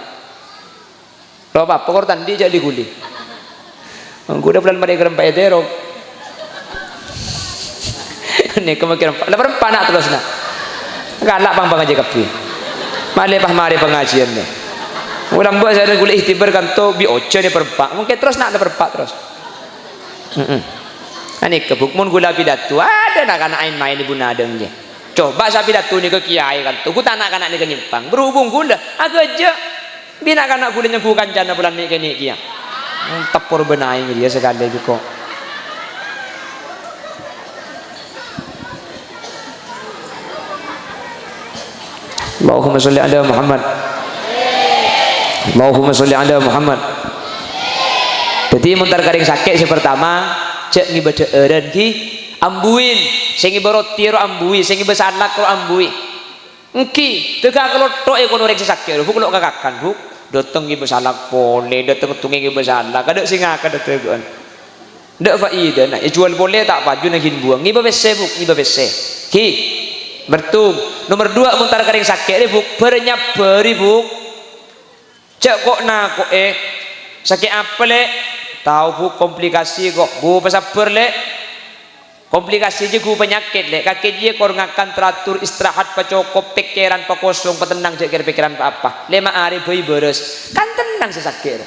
S1: lo bapak kor tandi jadi guli aku udah bulan mereka 4 terok ini kemungkinan lebar 4 nak terus nak galak bang aja kapi male pah mari pengajian nih ulang buat saya kuliah ikhtibar kanto bi oce ni perpak mungkin terus nak ada perpak terus ani kebukmun gula pidato ada nak anak main ibu nadeng je coba saya pidato ni ke kiai kanto ku tak nak anak ni ke nyimpang berhubung gula agak aja bina anak gula nyengku kancana bulan ni ke ni kia tepur benai dia sekali kok Allahumma sholli ala Muhammad Allahumma sholli ala Muhammad. Jadi muntar karing sakit pertama cek ngibaca eren ki ambuin sing ngibaroti ro ambui sing ngibasalak ro ambui engki teka kelotok e kono rek sakit bu kelok kakakan bu dateng ngibasalak pole dateng tungi ngibasalak kada sing akad tegon ndak faida nak jual boleh tak baju nak buang ngiba bese bu ngiba bese ki bertum nomor 2 muntar karing sakit bu bernyap beri bu cek kok nak kok sakit apa lek tahu bu komplikasi kok bu pesabar lek komplikasi je gu penyakit lek kaki je kor ngakan teratur istirahat pacokop pikiran pakosong petenang cek pikiran apa 5 hari bayi beres kan tenang sesakit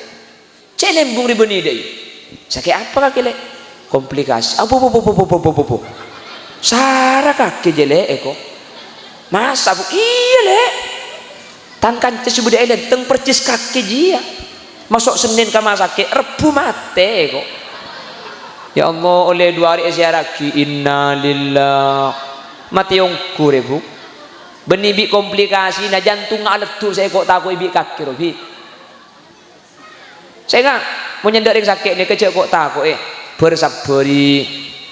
S1: cek lembung ribeni deh sakit apa kaki lek komplikasi apa sarah kaki je lek eko masa bu iya lek tankan tersebut dia teng percis kaki dia masuk Senin kamar sakit Rebu mate kok ya Allah oleh 2 hari ziarah ki inna lillah mati ongku rebu beni bi komplikasi na jantung ngaletu saya kok takut ibi kaki robi saya nggak mau nyendak yang sakit ni kecil kok takut bersabari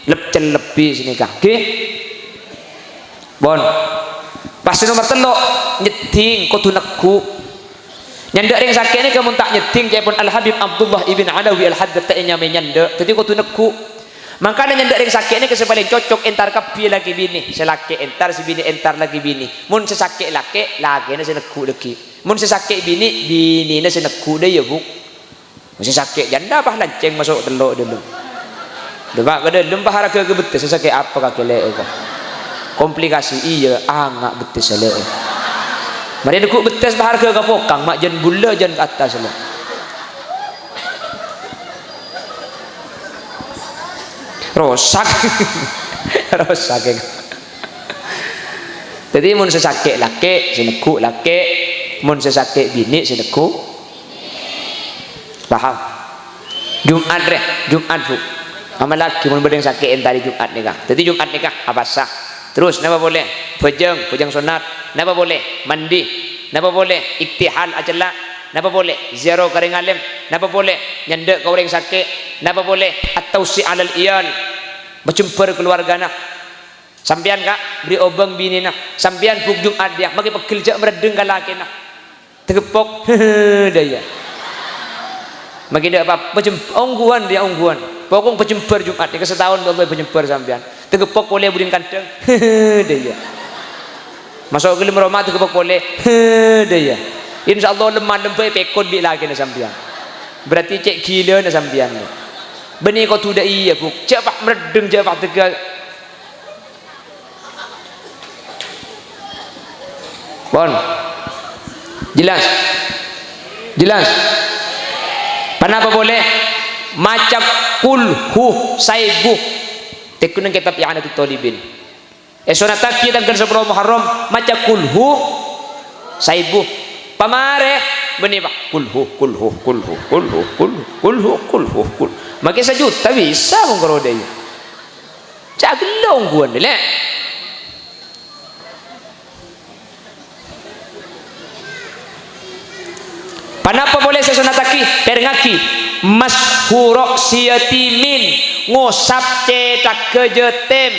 S1: lepcel lebih sini kaki bon pasti nomor 3 nyeting kudu neku nyandak yang sakit ni kamu tak nyeting jepun Al Habib Abdullah ibn Alawi Al Haddad tak nyamai nyandak jadi kudu neku makanya nyandak yang sakit ni kesepaling cocok entar kapi lagi bini selaki entar si bini entar lagi bini mun sesakit laki lagi na seneku lagi mun sesakit bini na seneku deh ya bu mun sesakit janda apa lanceng masuk teluk dulu demak kada lembah harga kebetul sesakit apa kaki lek komplikasi iya angak betes sele mari dekuk betes harga ka pokang mak jen bula jen ke atas sele rosak rosak jadi mun sesakit laki seneku laki mun sesakit bini seneku paham Jumat bu amal lagi mun bedeng sakit entari Jumat nikah jadi Jumat nikah apa sah terus napa boleh pejang sunat napa boleh mandi napa boleh iktihal ajala napa boleh zero karing alim napa boleh nyendek ka orang sakit napa boleh at-tausi alal iyal berjumpa keluarga nak sampean kak beri obeng bini nak sampean buk Jumat dia magi pegel jak meredeng ka laki nak tegepok daya magi dak apa ongguan dia ongguan pokok berjumpa Jumat dia setahun Allah berjumpa sampean tegepok boleh budin kandeng daya masuk ke rumah tegepok boleh daya insyaallah lemah lembay pekon bi lagi na sampean berarti cek gila na sampean benih kau tu dah iya bu cek pak meredeng cek pak tegal bon jelas kenapa boleh macam kulhu saibu tekun kitab i'anatul talibin sunat taki dan sebelum Muharram macam kulhu saibu pamare benih pak kulhu makin sejuta bisa mengkoro dia cak gelong gua nih leh panapa boleh sesunataki perngaki mashhurok siatimin ngosap cetak kejetem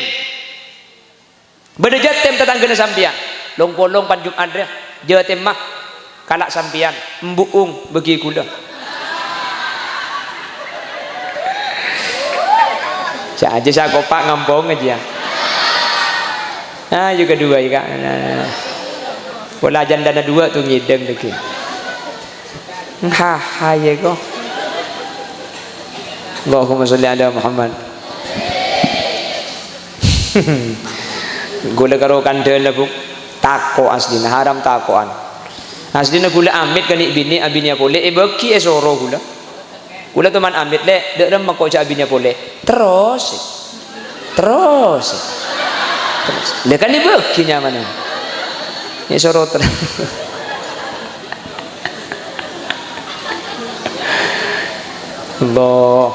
S1: beda jetem tetangga sampian long-polong panjum adre jetem mah kalak sampian mbuung bagi gula cak aja saya kopak ngampong aja nah juga dua ya kak pola jandana dua tuh ngideng lagi haha ya kok Allahumma sholli ala Muhammad gula karo kandel bu tako aslina haram takoan aslina gula amit kan bini abinya boleh beki esoro gula teman amit le dek remah kok abinya boleh terus le kan beki mana esoro terus Allah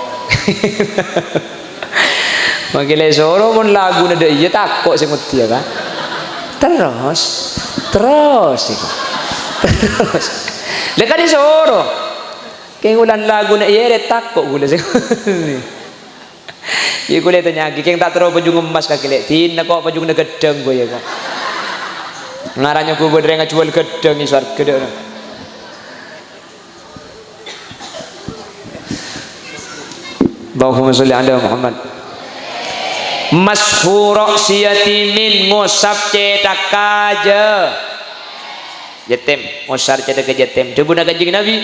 S1: makile soro pun lagu nada iya takut sing wedi ya kan terus lek kan soro keng ulan lagu na iya takut gula sing iya gula tanyagi keng tak terus pajung emas kakile tin kok pajung na gedeng gue ya kok ngaranya gue bener jual gedeng di surga Allahumma sholli ala Muhammad mashhurok siyatimin ngosap cetak kaja jetem ngosar cetak jetem coba nak kanjeng Nabi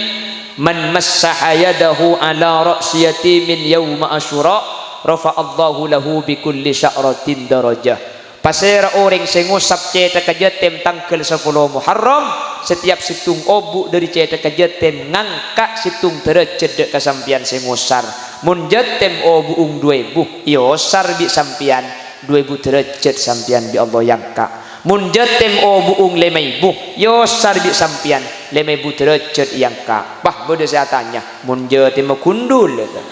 S1: man massaha yadahu ala ra'siyatimin yawma asyura rafa'allahu lahu bi kulli sya'ratin darajah pasera orang sing ngosap cetak jetem tanggal 10 Muharram setiap situng obuk dari cetak jetem ngangkat situng derajat kesampian sing ngosar mun jetem obuung 2000 yosar bi sampian 2000 derajat sampian bi Allah yangka mun jetem obuung 5000 yosar bi sampian 5000 derajat yangka bah beda saya tanya mun jetem kundul itu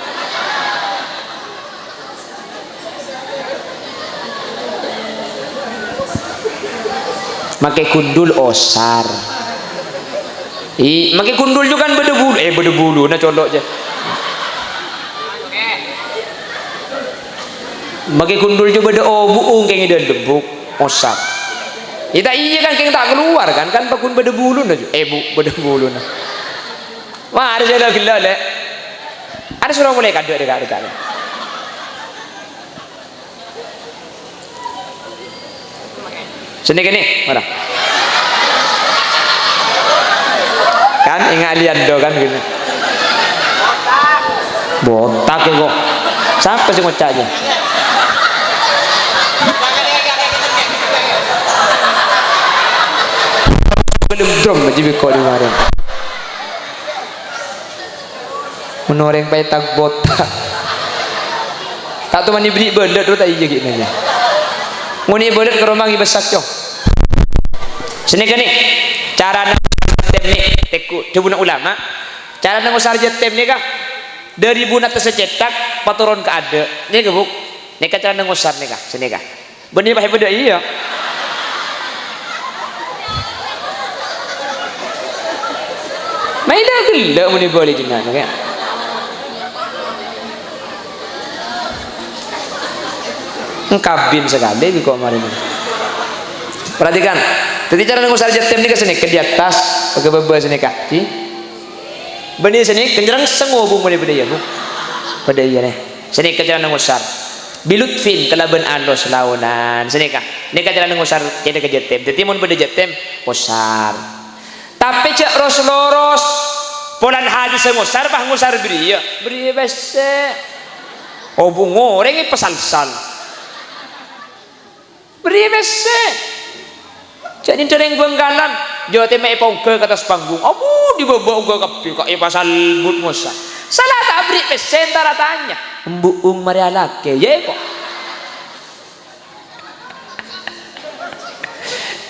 S1: make kundul osar make kundul juga kan beda bulu nah colok aja make kundul juga beda buung kayak ngide debuk osar kita iya kan kayak tak keluar kan pakun beda bulu nah beda bulu nah wah ada saya gila le ada suruh mulai kado dekat sini gini mana kan ingat lihat do kan gini botak ya kok siapa sih ngocaknya belum drum aja biko di kemarin menoreng petak botak tak tuh mani beli belet tu tak iya gitu aja nguni belet ke rumah besak cong sini kan nih cara jetem nih teku coba ulama cara ngusar jetem nih kah dari bunat tersecetak paturon ke ada nih kebuk nih kan cara ngusar nih kah sini kah benih pakai beda iya mainlah gila muni boleh jenang kan kabin sekali di kemarin ini perhatikan jadi cara ngusar jetem ini ke sini ke di atas ke bawah sini kaki benih sini kenjerang sengobung muni pada ya bu pada iya nih sini ke cara ngusar bilutfin kelaban alos launan sini kah ini ke cara ngusar jadi ke jetem jadi mun pada jetem usar tapi cek ros polan hadis ngusar bah ngusar beri bese obung ngoreng pesal-sal beri bese jadi dereng benggalan Jawa Timur pongke ke atas panggung di bawah ke kapi kok pasal but ngusar salah tak beri bese antara tanya mbuung mari alake ya kok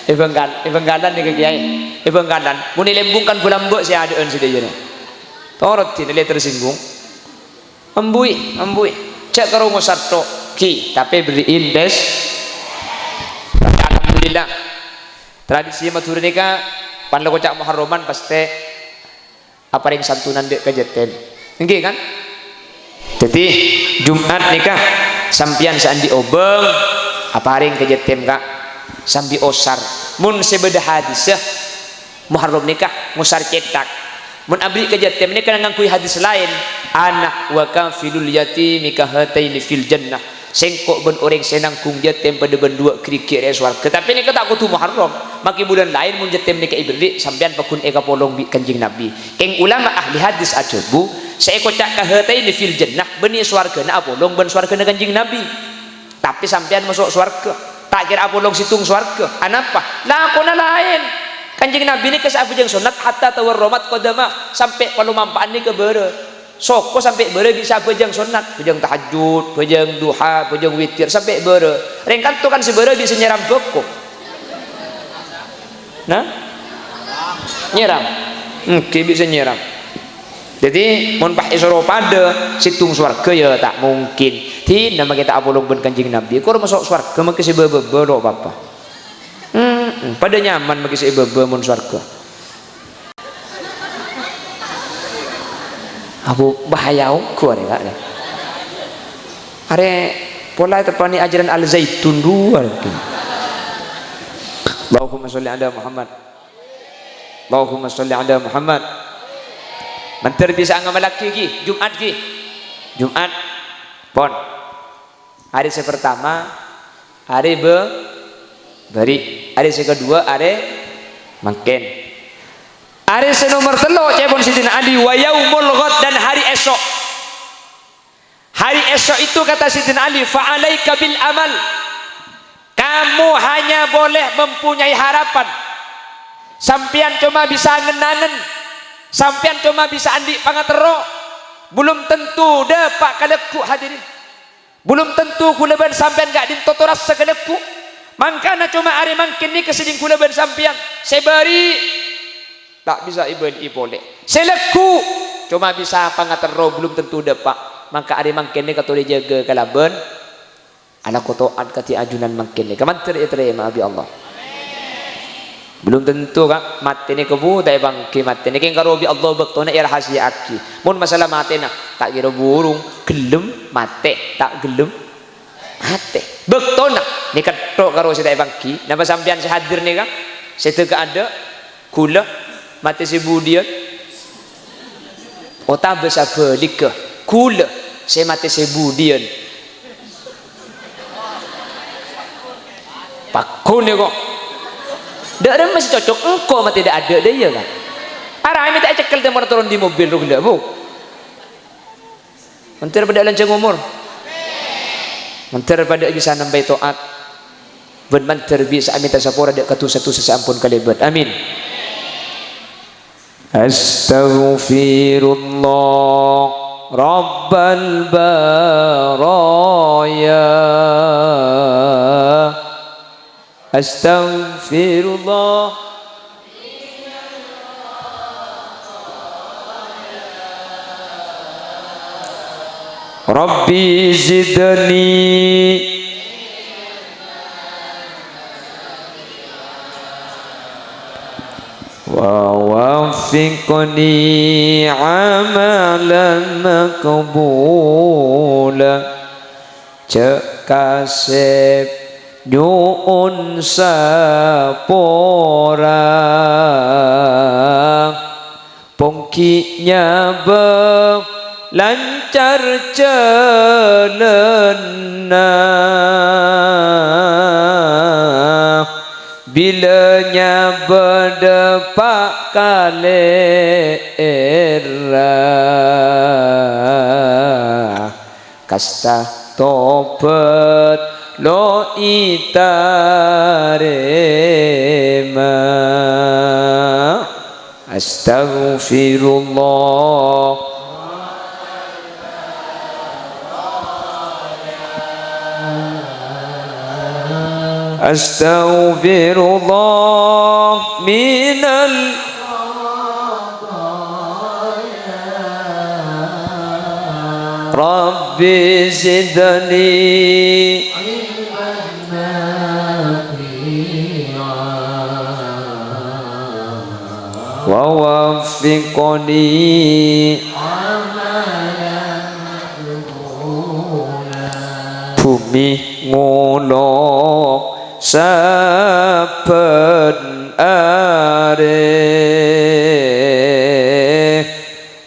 S1: Ibenggalan nih ke kiai. Ibenggalan. Muni lembungkan bulan mbok si adeun si dia. Torot nilai tersinggung. Ambui. Cek karo ngosarto ki, tapi beri indes. Tapi alhamdulillah. Tradisi matur nika pan lo kocak Muharraman pasti apa ring santunan dek kejetem. Nggih kan? Jadi Jumat nikah sampian sandi obeng apa ring kejetem kak sambil osar mun sebeda hadis ya Muharram nikah musar cetak mun abdi kejetem nikah ngangkui hadis lain anak wa kafilul yatimi kahataini fil jannah sengkok ben orang senang kung jetem pada ben dua kerikir swarga tapi nikah tak kutu Muharram maki bulan lain mun jetem nikah ibrik sampean pakun eka polong bi kanjing Nabi keng ulama ahli hadis ajebu seekor cak kahataini fil jannah beni swarga na apolong ben swarga na kanjing Nabi tapi sampean masuk swarga tak kira apolong situng swarga anapa lah aku lain kanjing Nabi ini kesah bujang sunat hatta tawarromat kodama sampai kalau mampaan ini ke bere soko sampai bere bisa bujang sunat bujang tahajud bujang duha bujang witir sampai bere rengkan tu kan si bere bisa nyeram bokok nah nyeram bisa nyeram jadi mun pak isoro pada situng swarga ya tak mungkin ti nama kita apolong ben kanjing Nabi kok masuk swarga maki si bebe do apa pada nyaman maki si bebe mun swarga aku bahaya ku are pola terpani ajaran al zaitun dua Allahumma sholli ala Muhammad Allahumma sholli ala Muhammad manter bisa ngamal laki ki Jumat pon hari pertama hari beri hari kedua hari makin hari nomor telo cepon Sidina Ali wa yaumul ghad dan hari esok itu kata Sidina Ali fa alaika bil amal kamu hanya boleh mempunyai harapan sampian cuma bisa ngenanen sampian cuma bisa andi pangatero belum tentu dapat kaleku hadirin belum tentu kuleban sampian gak dintotoras sekaleku mangkana cuma hari mangkin ni keseding kuleban sampian sebari tak bisa iben ipole seleku cuma bisa pangatero belum tentu dapat maka hari mangkin ni katole jaga kalaban ala kotoan kati ajunan mangkin ni kamanter terima abi Allah belum tentu kak mati ni kebu tak bangki mati ni kengkaro bi Allah bektona ya rahasia aki mun masalah mati nak tak kira burung gelem mati tak gelem mati bektona ni ketok karo si tak bangki napa sampean si hadir ni kak setega ada kula mati si budian otak besar belika kula saya mati si budian pakun ni kok dak ada masih cocok engkau mah tidak ada dia kan arah ini tak cekel temor turun di mobil lu tidak bu mentir pada lancang umur mentir pada kisah nampai toat ben mentir bisa amin tasapura dak katu satu sesampun kalibat amin astaghfirullah rabbal baraya astaghfirullah Rabbi zidni wa wafiqni amalan maqbula cekasep nyuun sapora pongkinya lancar celena bilanya berdepak kalera kasta topet lo itarema astaghfirullah Astaghfirullah minal Rabbi zidni wa waffiqni bumi ngolok saben are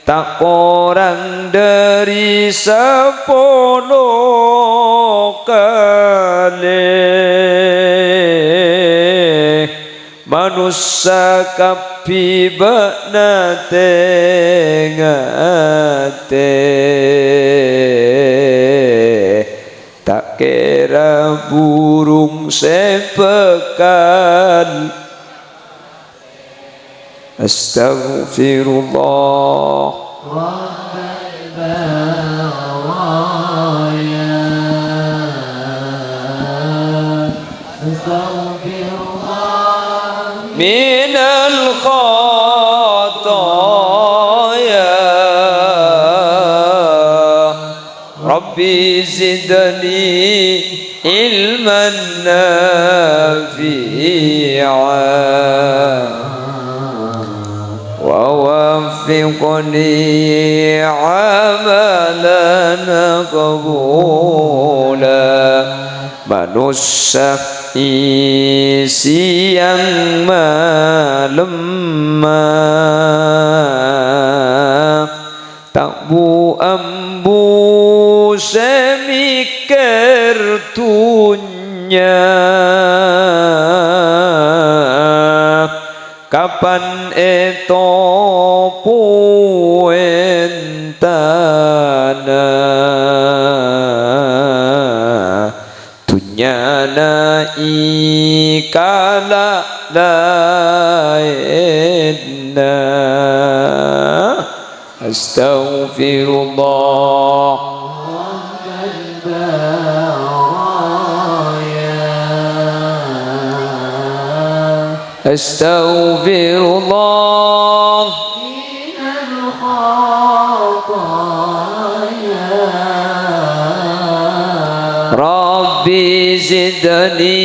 S1: tak kurang dari 10 kali manusia kapi baknate ngate tak kira burung sepekan. Astaghfirullah minal khataya Rabbi zidni ilman nafi'a wa waffiqni amalan qabula. Manusia siang malam tak bu ambu semikir tunya kapan eto puentana tunyana ikala lainna. Astaghfirullah Astaghfirullah minal khataya Rabbi zidni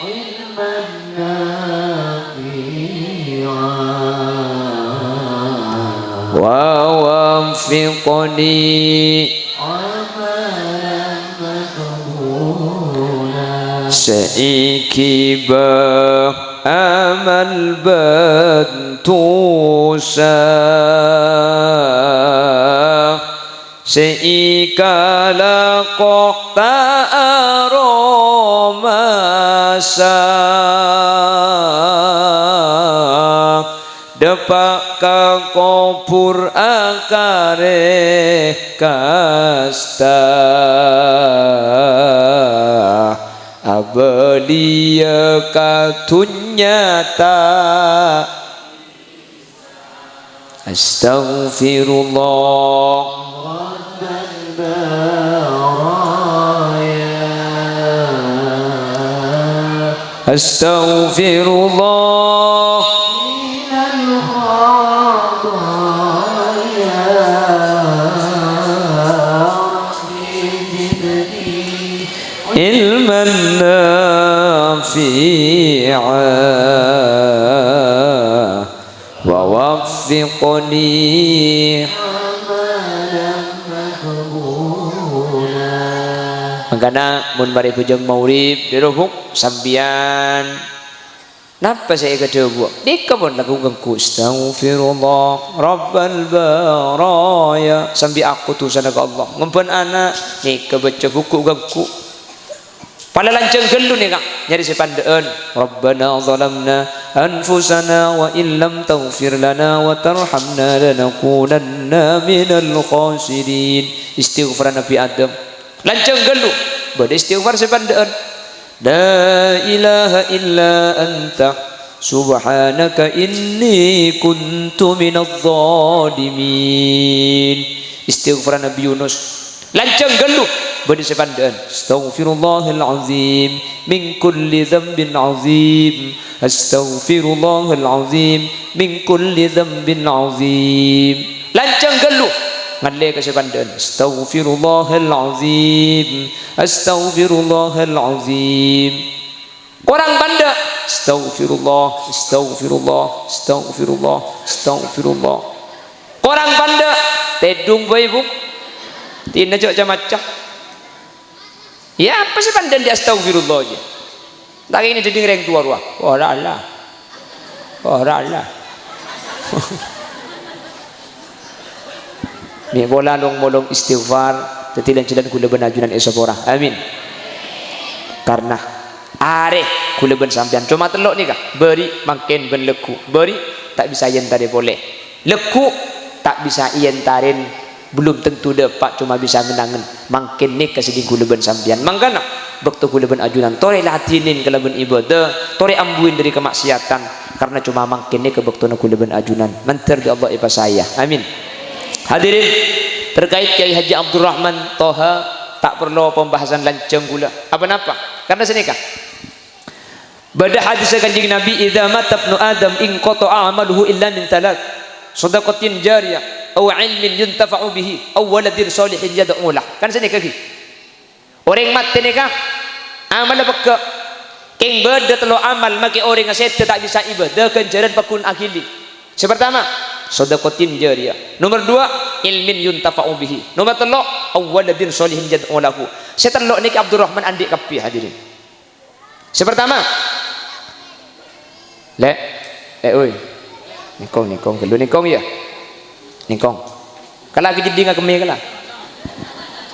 S1: ilman nafi'a wa waffiqni amalan maqbula. Seiki amal bentusa seikala kok ta'aromasa depak ka kopur akare kasta abelia katunyata. Astaghfirullah Astaghfirullah ilman nafi'a wa waffiqni amalan maqbula. Mangkana mun bari bujang maurib dirubuk sambian napa saya kedua dikabon lagu gengku astaghfirullah rabbal baraya sambil aku tu sana ke Allah ngumpen anak ni kebaca buku gengku pada lanceng gelu ni kak nyari sepandaan rabbana zalamna anfusana wa illam taghfir lana wa tarhamna lanakunanna minal khasirin. Istighfar Nabi Adam lanceng gelu bade istighfar sepandaan la ilaha illa anta subhanaka inni kuntu minadh dhalimin. Istighfar Nabi Yunus lanceng gelu beri sepandaan astaghfirullahal azim min kulli dzambin azim astaghfirullahal azim min kulli dzambin azim lancang gelu ngalle ke sepandaan astaghfirullahal azim astaghfirullahal azim orang banda astaghfirullah astaghfirullah astaghfirullah astaghfirullah orang banda tedung boy bu tina jok macam ya apa sih pandan di astaghfirullah aja tak ini jadi ngereng tua ruah ora Allah ni bola long istighfar tetilan cedan kula benajunan esopora amin karena are kula ben sampean cuma telok ni kah beri makin ben leku beri tak bisa yen tadi boleh leku tak bisa yen tarin belum tentu dapat cuma bisa ngenangan makin ni keseding kula ben sampean mangkana bekto kula ben ajunan tore latinin kala ben ibadah tore ambuin dari kemaksiatan karena cuma makin ni ke bekto kula ben ajunan mantar di Allah ipa saya amin. Hadirin terkait Kiai Haji Abdurrahman Toha tak perlu pembahasan lancang gula apa napa karena senikah pada hadis kanjeng Nabi idza mata ibnu adam in qata'a amaluhu illa min thalath shadaqatin jariyah aw ilmin yuntafa'u bihi aw waladin shalihin yad'u lah kan senikah ki orang mati nikah amal bekak king beda telo amal maki orang aset tak bisa ibadah kenjaran pakun akhili sepertama shadaqatin jariyah nomor 2 ilmin yuntafa'u bihi nomor 3 aw waladin shalihin yad'u lahu setelok niki Abdurrahman andik kapi hadirin sepertama oi nikong kelu nikong ya nikong kalau lagi jadi ngak kemi kala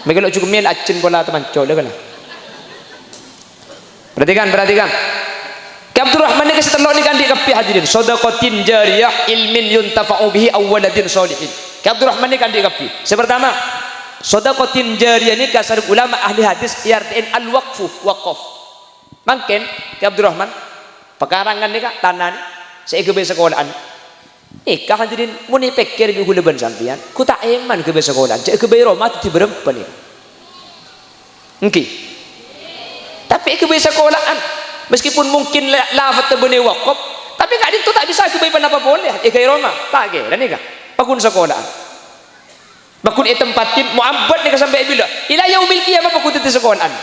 S1: megalo cukup mil acin bola teman cole kala perhatikan Ki Abdurrahman ni setelok ni kan dikapi hadirin shadaqatin jariyah ilmin yuntafa'u bihi aw waladin shalihin Ki Abdurrahman ni kan dikapi sepertama shadaqatin jariyah ni kasar ulama ahli hadis artiin al waqaf mungkin Ki Abdurrahman pekarangan ni kak tanah ni saya ke sekolahan kah hadirin muni pikir bi hula ban sampean ku tak eman ke sekolahan cek ke Roma tu berapa ni tapi ke sekolahan meskipun mungkin lafaz terbene waqaf tapi kak itu tak bisa ke apa boleh ke Roma tak ke dan ni kah pakun sekolahan pakun tempatin muabbad ni sampai bila ila yaumil qiyamah pakun di sekolahan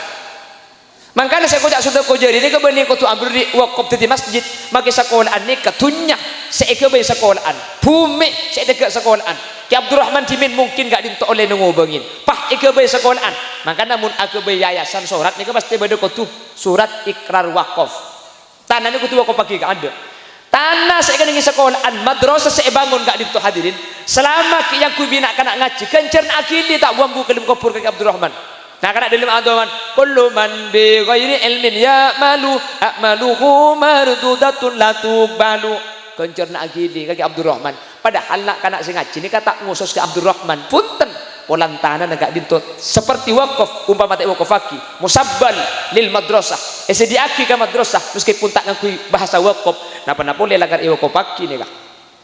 S1: makanya saya kojak sudah kojari ini kebenih kau tu ambil wakaf di masjid maka sekolahan ni ketunya saya kebenih sekolahan bumi saya dekat sekolahan Ki Abdurrahman Jimin mungkin gak dintok oleh nungubengin pah kebenih sekolahan maka namun kebenih yayasan surat ni pasti beda kau tu surat ikrar wakaf tanah ni kau tu wakaf pagi gak ada tanah saya kena sekolahan madrasah saya bangun gak dintok hadirin selama yang ku bina kanak ngaji kencer akili tak buang buku dalam kopur Ki Abdurrahman nah kana dalam adoman kullu man bi ghairi ilmin ya'malu a'maluhu mardudatun la tuqbalu kencerna agili kaki Abdurrahman padahal nak kana sing ngaji ni kata ngusus ke Abdurrahman punten polantana negak dintut seperti wakaf umpama tak wakaf aki musabbal lil madrasah sediaki ka madrasah meskipun tak ngakui bahasa wakaf napa-napa boleh lagar wakaf aki ni kah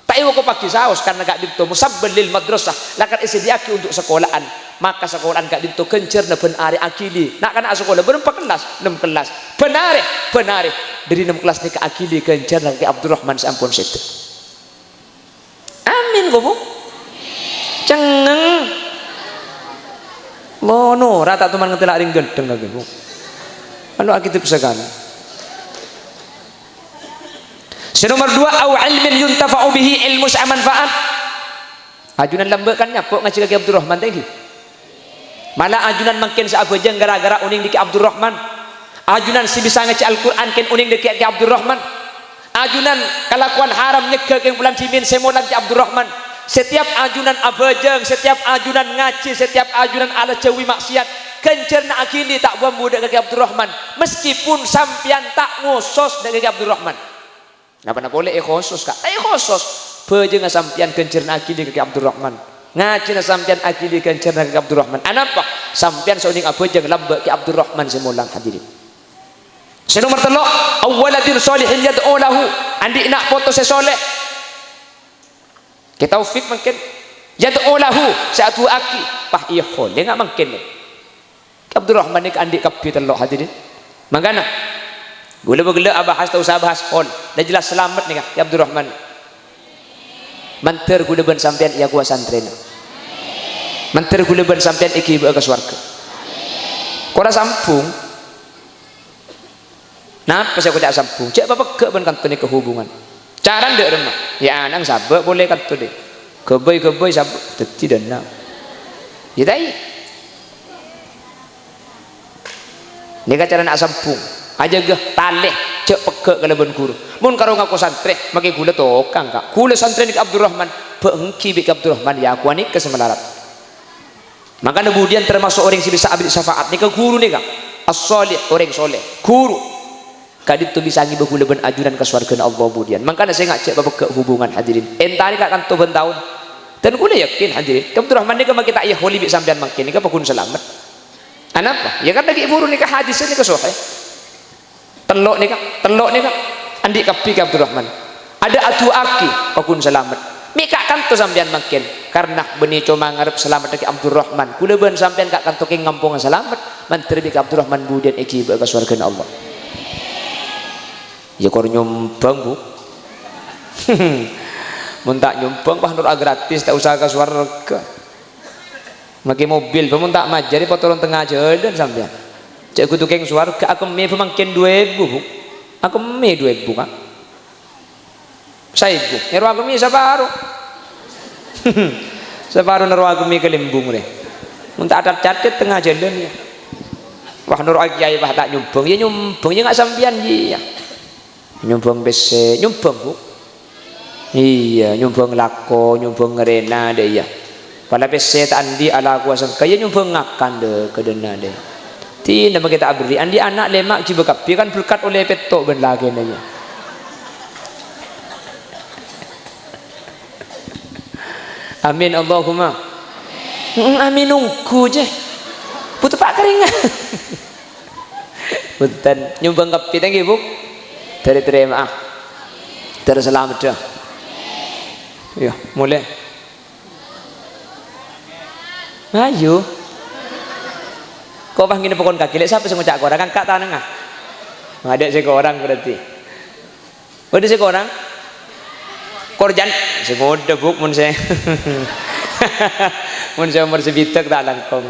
S1: tak wakaf aki saos karena gak dintut musabbal lil madrasah lagar sediaki untuk sekolahan maka sekolahan gak dintu kencer na benare akili nak kana sekolah berapa kelas 6 kelas benare dari 6 kelas ni ke akili kencer na ke Abdurrahman sampun setu amin gobo cengeng mono rata teman ngetelak ring gendeng lagi bu anu akitip sekali nomor 2 au ilmin yuntafa'u bihi ilmu manfaat ajunan lambat kan nyapok ngaji ke Abdurrahman tadi malah ajunan makin seabajang gara-gara uning di Ki Abdurrahman ajunan si bisa ngaji Al-Quran ken uning di Ki Abdurrahman ajunan kelakuan haram nyegel ke bulan Jimin semolan Ki Abdurrahman setiap ajunan abajang setiap ajunan ngaji setiap ajunan ala cewi maksiat kencerna akili tak buang muda ke Ki Abdurrahman meskipun sampian tak ngusos dari Ki Abdurrahman napa boleh khusus kak khusus bajang sampian kencerna akili ke Ki Abdurrahman ngaji na sampian akili kencerna ke Abdurrahman anapa sampian sauning abajang lambak Ki Abdurrahman semulang hadirin nomor 3 awwaladin sholihin yad'u lahu andi nak foto sesoleh kita taufik mungkin yad'u lahu satu aki pah iya boleh enggak mungkin Abdurrahman ni andik kapi telok hadirin. Makana gula bergelak abahas tau sabahas on. Dah jelas selamat ni kan ya Abdurrahman. Manter gula ben sampean ya gua santren. Manter gula ben sampean iki ke swarga. Kora sampung. Napa saya tidak sampung? Cek apa ke ben kantor ni kehubungan. Cara ndak remah. Ya anang sabak boleh kantor deh. Kebay sabak tidak nak. Ya dai. Ni cara nak sampung. Aja geh taleh cek peke kalau ben guru. Mun karo ngaku santri make gula tokang kak. Gula santri ni Abdurrahman, beengki bi Abdurrahman ya aku ni kesemelarat. Maka kemudian termasuk orang yang bisa ambil syafaat ni ke guru ni kak. As-salih orang soleh. Guru. Kadit tu bisa ngibu gula ben ajuran ke surga Allah kemudian. Makanya saya ngak cek bapak ke hubungan hadirin. Entari kak kan tu ben tahun. Dan gula yakin hadirin. Abdurrahman ni ke makin tak iya holi bi sampean makin ni ke pakun selamat. Kenapa? Ya kan lagi buru ni ke hadis ni ke sahih. Telok ni kak andik kapi ke Abdurrahman ada atu aki pakun selamat mika kan tu sampean makin karena beni cuma ngarep selamat ke Abdurrahman kula ben sampean kak kan toke ngampung selamat mantri ke Abdurrahman budian iki ke surga Allah ya kor nyumbang bu mun tak nyumbang bah nur gratis tak usah ke surga make mobil mun tak majari potoron tengah jalan sampean cek kudu keng suarga aku me pemangkin 2000 bu aku me 2000 kan saya bu nero aku me sabaru sabaru nero aku me kelimbung deh muntah ada catet tengah jalan ya wah nero kiai bah tak nyumbang ya nggak sampian ya nyumbang bese nyumbang bu iya nyumbang lako nyumbang ngerena deh ya pada bese tak andi ala kuasa kaya nyumbang ngakan deh kedena deh tidak bagi tak beri andi anak lemak jiwa kapi kan berkat oleh petok ben lagi nanya amin Allahumma amin nunggu je butuh pak keringan bukan nyumbang kapi thank you bu terima terselamat dah ya mulai ayo kau panggil pokon kaki, siapa yang ngucap orang kan kak tanengah, ada seorang berarti, ada seorang, korjan, semudah buk mun saya, mun saya umur sebitak tak langkong,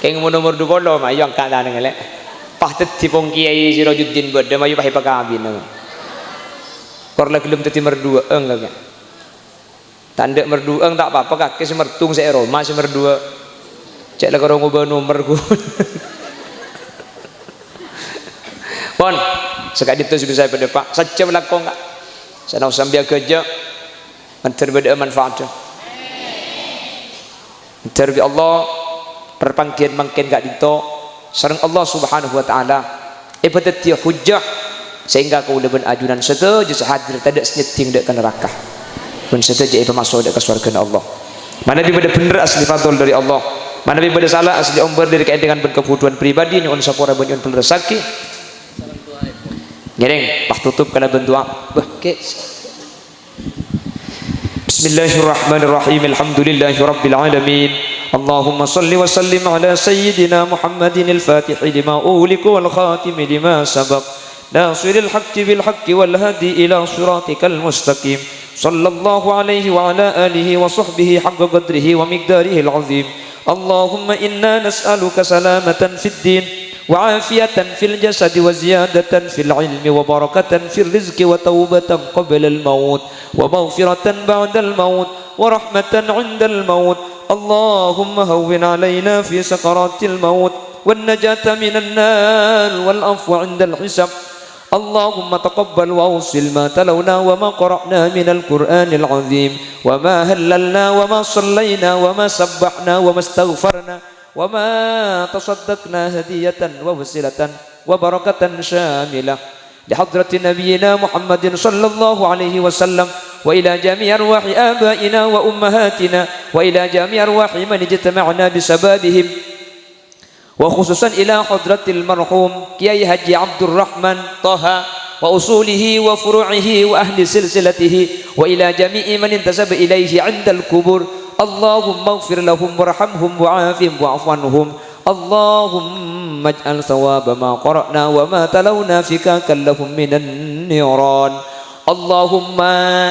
S1: kayak umur 20 mah, yang kak tanengah le, pahtet tipong kiai Sirajuddin berde, mayu pakai pakabin, kor lagi belum teti merdua, enggak, tanda merdua tak apa-apa kaki semertung saya Roma semerdua. Cek lah kalau ngubah nomor ku. Pon, sekali itu sudah saya berdepak. Saja melakon tak. Saya nak sambil kerja. Antara beda manfaat. Antara bi Allah perpangkian mungkin gak dito. Sareng Allah Subhanahu Wa Taala. Ibadat dia hujjah sehingga kau lebih ajunan setuju hadir tidak senyeting dek neraka. Pun setuju ibu masuk dek ke surga Allah. Mana bi beda bener asli fadl dari Allah. Mana bi pada salah asli omber dari kait dengan berkebutuhan pribadi nyuun sapora nyuun pelresaki ngereng pak tutup kana bentua ke Bismillahirrahmanirrahim alhamdulillahi rabbil alamin Allahumma salli wa sallim ala sayyidina Muhammadin al-fatih lima uliku wal khatim lima sabaq nasiril haqqi bil haqqi wal hadi ila siratikal mustaqim sallallahu alaihi wa ala alihi wa sahbihi haqqa qadrihi wa miqdarihi al-azim اللهم إنا نسألك سلامة في الدين وعافية في الجسد وزيادة في العلم وبركة في الرزق وتوبة قبل الموت ومغفرة بعد الموت ورحمة عند الموت اللهم هون علينا في سكرات الموت والنجاة من النار والعفو عند الحساب اللهم تقبل وأوصل ما تلونا وما قرأنا من القرآن العظيم وما هللنا وما صلينا وما سبحنا وما استغفرنا وما تصدقنا هدية ووسيلة وبركة شاملة لحضرة نبينا محمد صلى الله عليه وسلم وإلى جميع أرواح آبائنا وأمهاتنا وإلى جميع أرواح من اجتمعنا بسببهم وخصوصا إلى حضرة المرحوم كياي حجي عبد الرحمن طه وأصوله وفروعه وأهل سلسلته وإلى جميع من انتسب إليه عند القبور اللهم اغفر لهم وارحمهم وعافهم واعف عنهم اللهم اجعل ثواب ما قرأنا وما تلونا فكاكا لهم من النيران اللهم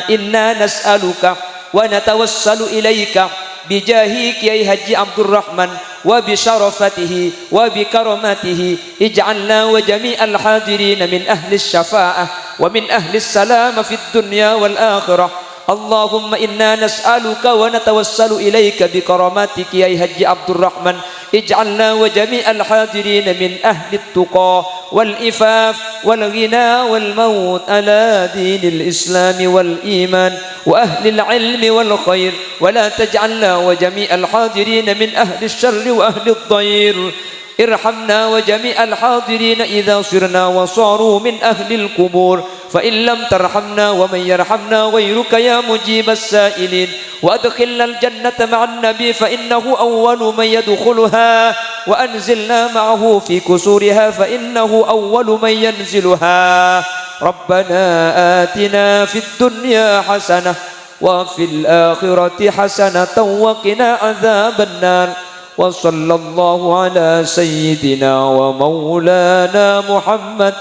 S1: إنا نسألك ونتوسل إليك بجاهك يا حجي عبد الرحمن وبشرفته وبكرمته اجعلنا وجميع الحاضرين من أهل الشفاعة ومن أهل السلام في الدنيا والآخرة اللهم إنا نسألك ونتوسل إليك بكراماتك يا حجي عبد الرحمن اجعلنا وجميع الحاضرين من أهل التقى والإفاف والغنى والموت على دين الإسلام والإيمان وأهل العلم والخير ولا تجعلنا وجميع الحاضرين من أهل الشر وأهل الضير ارحمنا وجميع الحاضرين إذا صرنا وصاروا من أهل القبور فإن لم ترحمنا ومن يرحمنا غيرك يا مجيب السائلين وأدخلنا الجنة مع النبي فإنه أول من يدخلها وأنزلنا معه في كسورها فإنه أول من ينزلها ربنا آتنا في الدنيا حسنة وفي الآخرة حسنة وقنا عذاب النار وصلى الله على سيدنا ومولانا محمد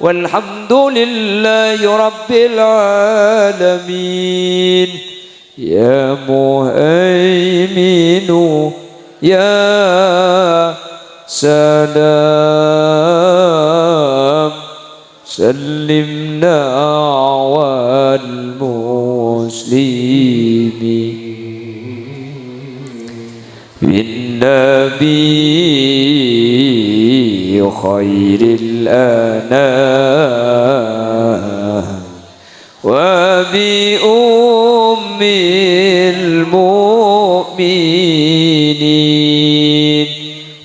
S1: والحمد لله رب العالمين يا مهيمن يا سلام سلمنا والمسلمين بالنبي خير الأنام وبأم المؤمنين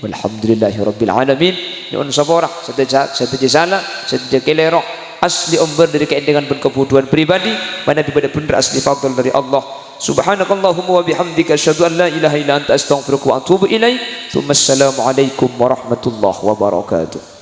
S1: والحمد لله رب العالمين. Nyuwun saporah sedaya salah sedaya kelero asli umber dari keendengan dan kebutuhan pribadi mana pada benar asli fadl dari Allah. Subhanakallahumma wa bihamdika asyhadu an la ilaha illa anta astaghfiruka wa atubu ilaik. Assalamu alaikum warahmatullahi wabarakatuh.